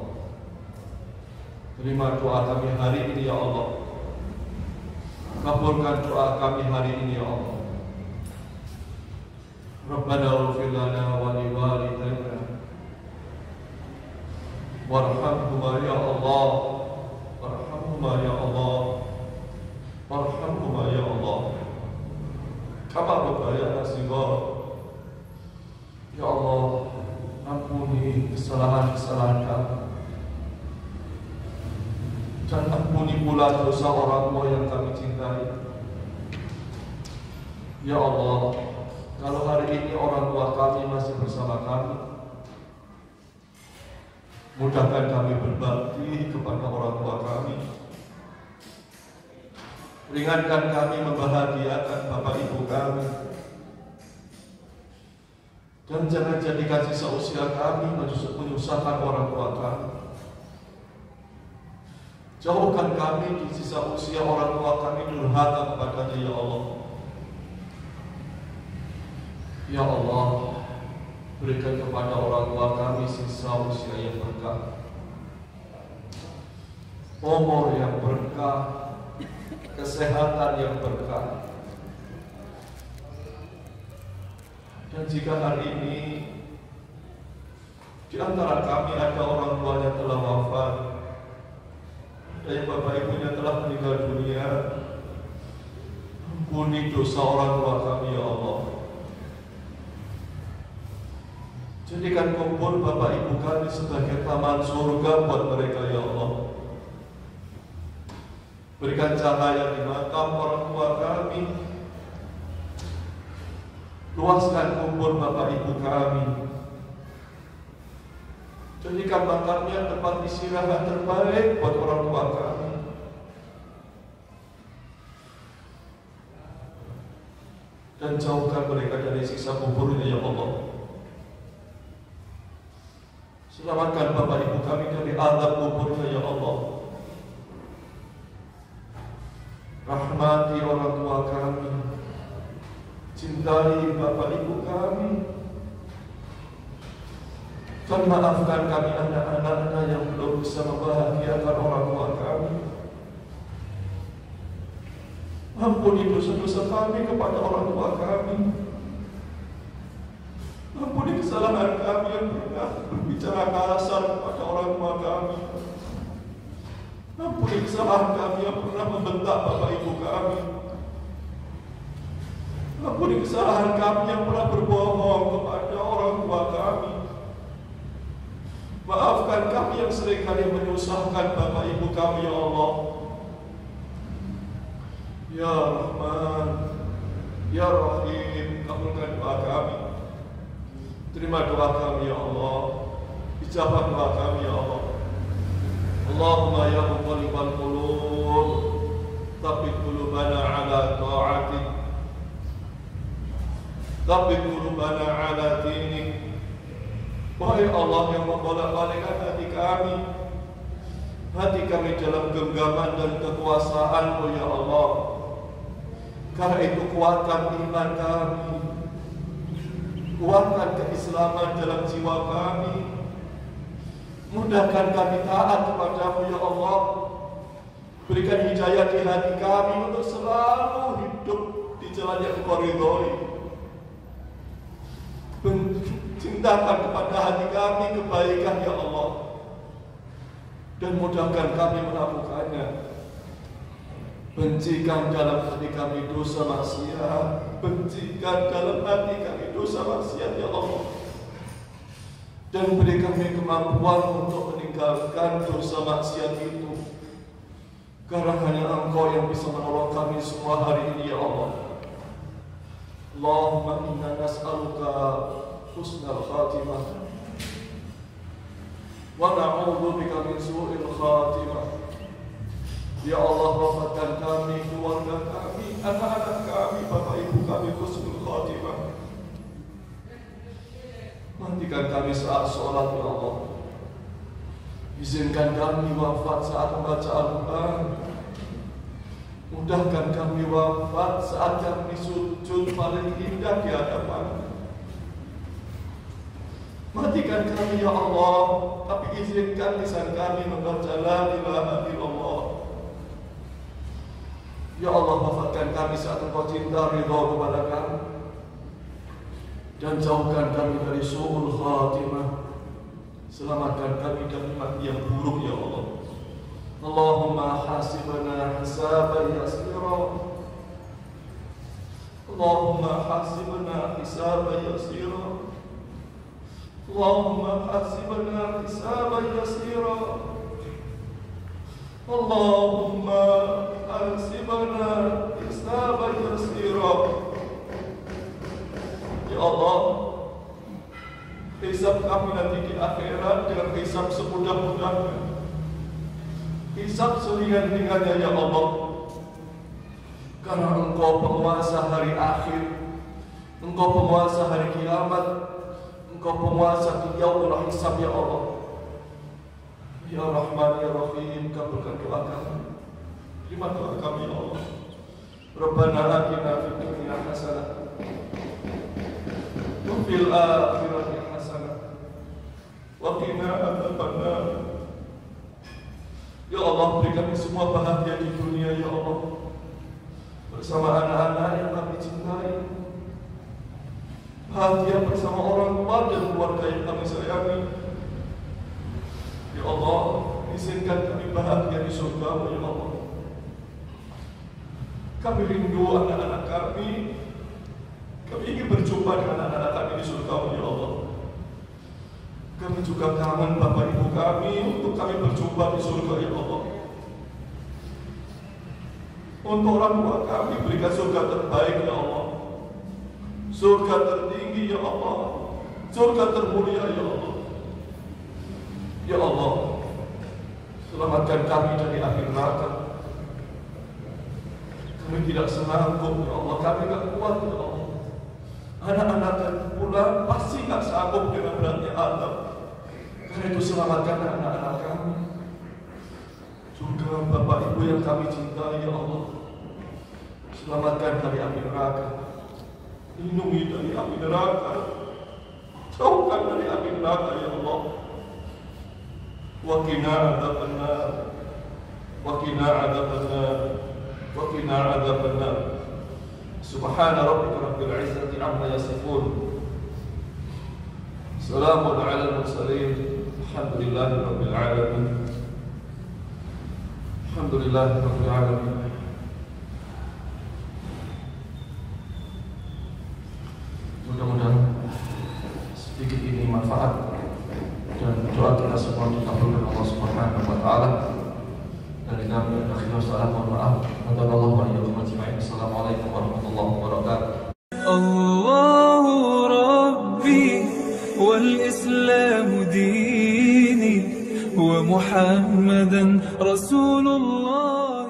Terima doa kami hari ini ya Allah. Kabulkan doa kami hari ini ya Allah. Rabbana ighfir lana wa li walidayna warhamhuma ya Allah. Warhamhuma ya Allah. Warhamhuma ya Allah. Kama rabbayana shighara. Ya Allah, ampuni kesalahan-kesalahan kami. Dan ampuni pula dosa orang tua yang kami cintai. Ya Allah, kalau hari ini orang tua kami masih bersama kami, mudahkan kami berbakti kepada orang tua kami. Ringankan kami membahagiakan Bapak Ibu kami. Dan jangan jadikan sisa usia kami menyusahkan orang tua kami. Jauhkan kami di sisa usia orang tua kami durhaka kepadanya ya Allah. Ya Allah, berikan kepada orang tua kami sisa usia yang berkah, umur yang berkah, kesehatan yang berkah. Dan jika hari ini di antara kami ada orang tuanya telah wafat, dan bapak ibunya telah meninggal dunia, ampuni dosa orang tua kami ya Allah. Jadikan kubur bapak ibu kami sebagai taman surga buat mereka ya Allah. Berikan cahaya di makam orang tua kami. Luaskan kubur bapak ibu kami. Jadikan makamnya tempat istirahat terbaik buat orang tua kami. Dan jauhkan mereka dari siksa kuburnya ya Allah. Selamatkan bapak ibu kami dari azab kuburnya ya Allah. Rahmati orang tua kami. Cintai bapak ibu kami. Dan maafkan kami anak-anaknya yang belum bisa membahagiakan orang tua kami. Ampuni dosa-dosa kami kepada orang tua kami. Ampuni kesalahan kami yang pernah berbicara kasar kepada orang tua kami. Ampuni kesalahan kami yang pernah membentak bapak ibu kami. Ampuni kesalahan kami yang pernah berbohong kepada orang tua kami. Maafkan kami yang seringkali menyusahkan bapak ibu kami ya Allah. Ya Rahman, Ya Rahim, kabulkan doa kami. Terima doa kami ya Allah. Ijabah doa kami ya Allah. Allahumma ya muqallibal qulub, tsabbit qulubana ala ta'atik. Tsabbit qulubana ala dinik. Wahai Allah yang membolak-balikkan hati kami dalam genggaman dan kekuasaan-Mu ya Allah. Karena itu kuatkan iman kami, kuatkan keislaman dalam jiwa kami, mudahkan kami taat kepada-Mu ya Allah. Berikan hidayah di hati kami untuk selalu hidup di jalan yang Engkau ridhoi. Cintakan kepada hati kami kebaikan ya Allah, dan mudahkan kami melakukannya. Bencikan dalam hati kami dosa maksiat, bencikan dalam hati kami dosa maksiat ya Allah, dan beri kami kemampuan untuk meninggalkan dosa maksiat itu, karena hanya Engkau yang bisa menolong kami semua hari ini ya Allah. Allahumma inna nas'aluka husnal khatimah wa na'udzu bika min su'il khatimah. Ya Allah, wafatkan kami, keluarga kami, anak-anak kami, bapak ibu kami husnul khatimah. Matikan kami saat sholat ya Allah. Izinkan kami wafat saat membaca Al-Quran. Mudahkan kami wafat saat kami sujud paling indah di hadapan. Matikan kami ya Allah, tapi izinkan lisan kami membaca la ilaha illallah. Ya Allah, wafatkan kami saat Engkau cinta ridha kepada kami, dan jauhkan kami dari su'ul khatimah. Selamatkan kami dari mati yang buruk ya Allah. Allahumma hasibna hisaban yasira. Allahumma hasibna hisaban yasira. Allahumma hasibna hisaban yasira. Allahumma hasibna hisaban yasira. Ya Allah, hisab kami nanti di akhirat dengan hisab semudah-mudahnya, hisab seringan-ringannya ya Allah. Karena Engkau penguasa hari akhir, Engkau penguasa hari kiamat, Engkau penguasa di yaumul hisab ya Allah. Ya Rahman ya Rahim, kabulkan doa kami, terima doa kami ya Allah. Rabbana atina fid dunya hasanah wa fil akhirati hasanah wa qina adzabannar. Ya Allah, beri kami semua bahagia di dunia ya Allah, bersama anak-anak yang kami cintai, bahagia bersama orang tua dan keluarga yang kami sayangi. Ya Allah, izinkan kami bahagia di surga ya Allah. Kami rindu anak-anak kami, kami ingin berjumpa dengan anak-anak kami di surga ya Allah. Kami juga kangen Bapak Ibu kami untuk kami berjumpa di surga ya Allah. Untuk orang tua kami, berikan surga terbaik ya Allah, surga tertinggi ya Allah, surga termulia ya Allah. Ya Allah, selamatkan kami dari akhir neraka. Kami tidak sanggup ya Allah, kami tidak kuat ya Allah. Anak-anak dan pula pasti tidak sanggup dengan beratnya azab. Karena itu selamatkan anak-anak kami, juga Bapak Ibu yang kami cintai ya Allah. Selamatkan dari api neraka, lindungi dari api neraka, jauhkan dari api neraka ya Allah. Wa qina adzabannar, wa qina adzabannar, wa qina adzabannar. Subhana rabbika rabbil izzati amma yasifun, salamun alal mursalin, alhamdulillahi rabbil alamin. Alhamdulillahi rabbil alamin. Mudah-mudahan sedikit ini manfaat dan doa kita semua dikabulkan Allah Subhanahu wa taala. Dari kami akhirnya salam, mohon maaf. Wassalamualaikum warahmatullahi wabarakatuh. Allahu Rabbi wal Islam dini wa Muhammadan Rasulullah.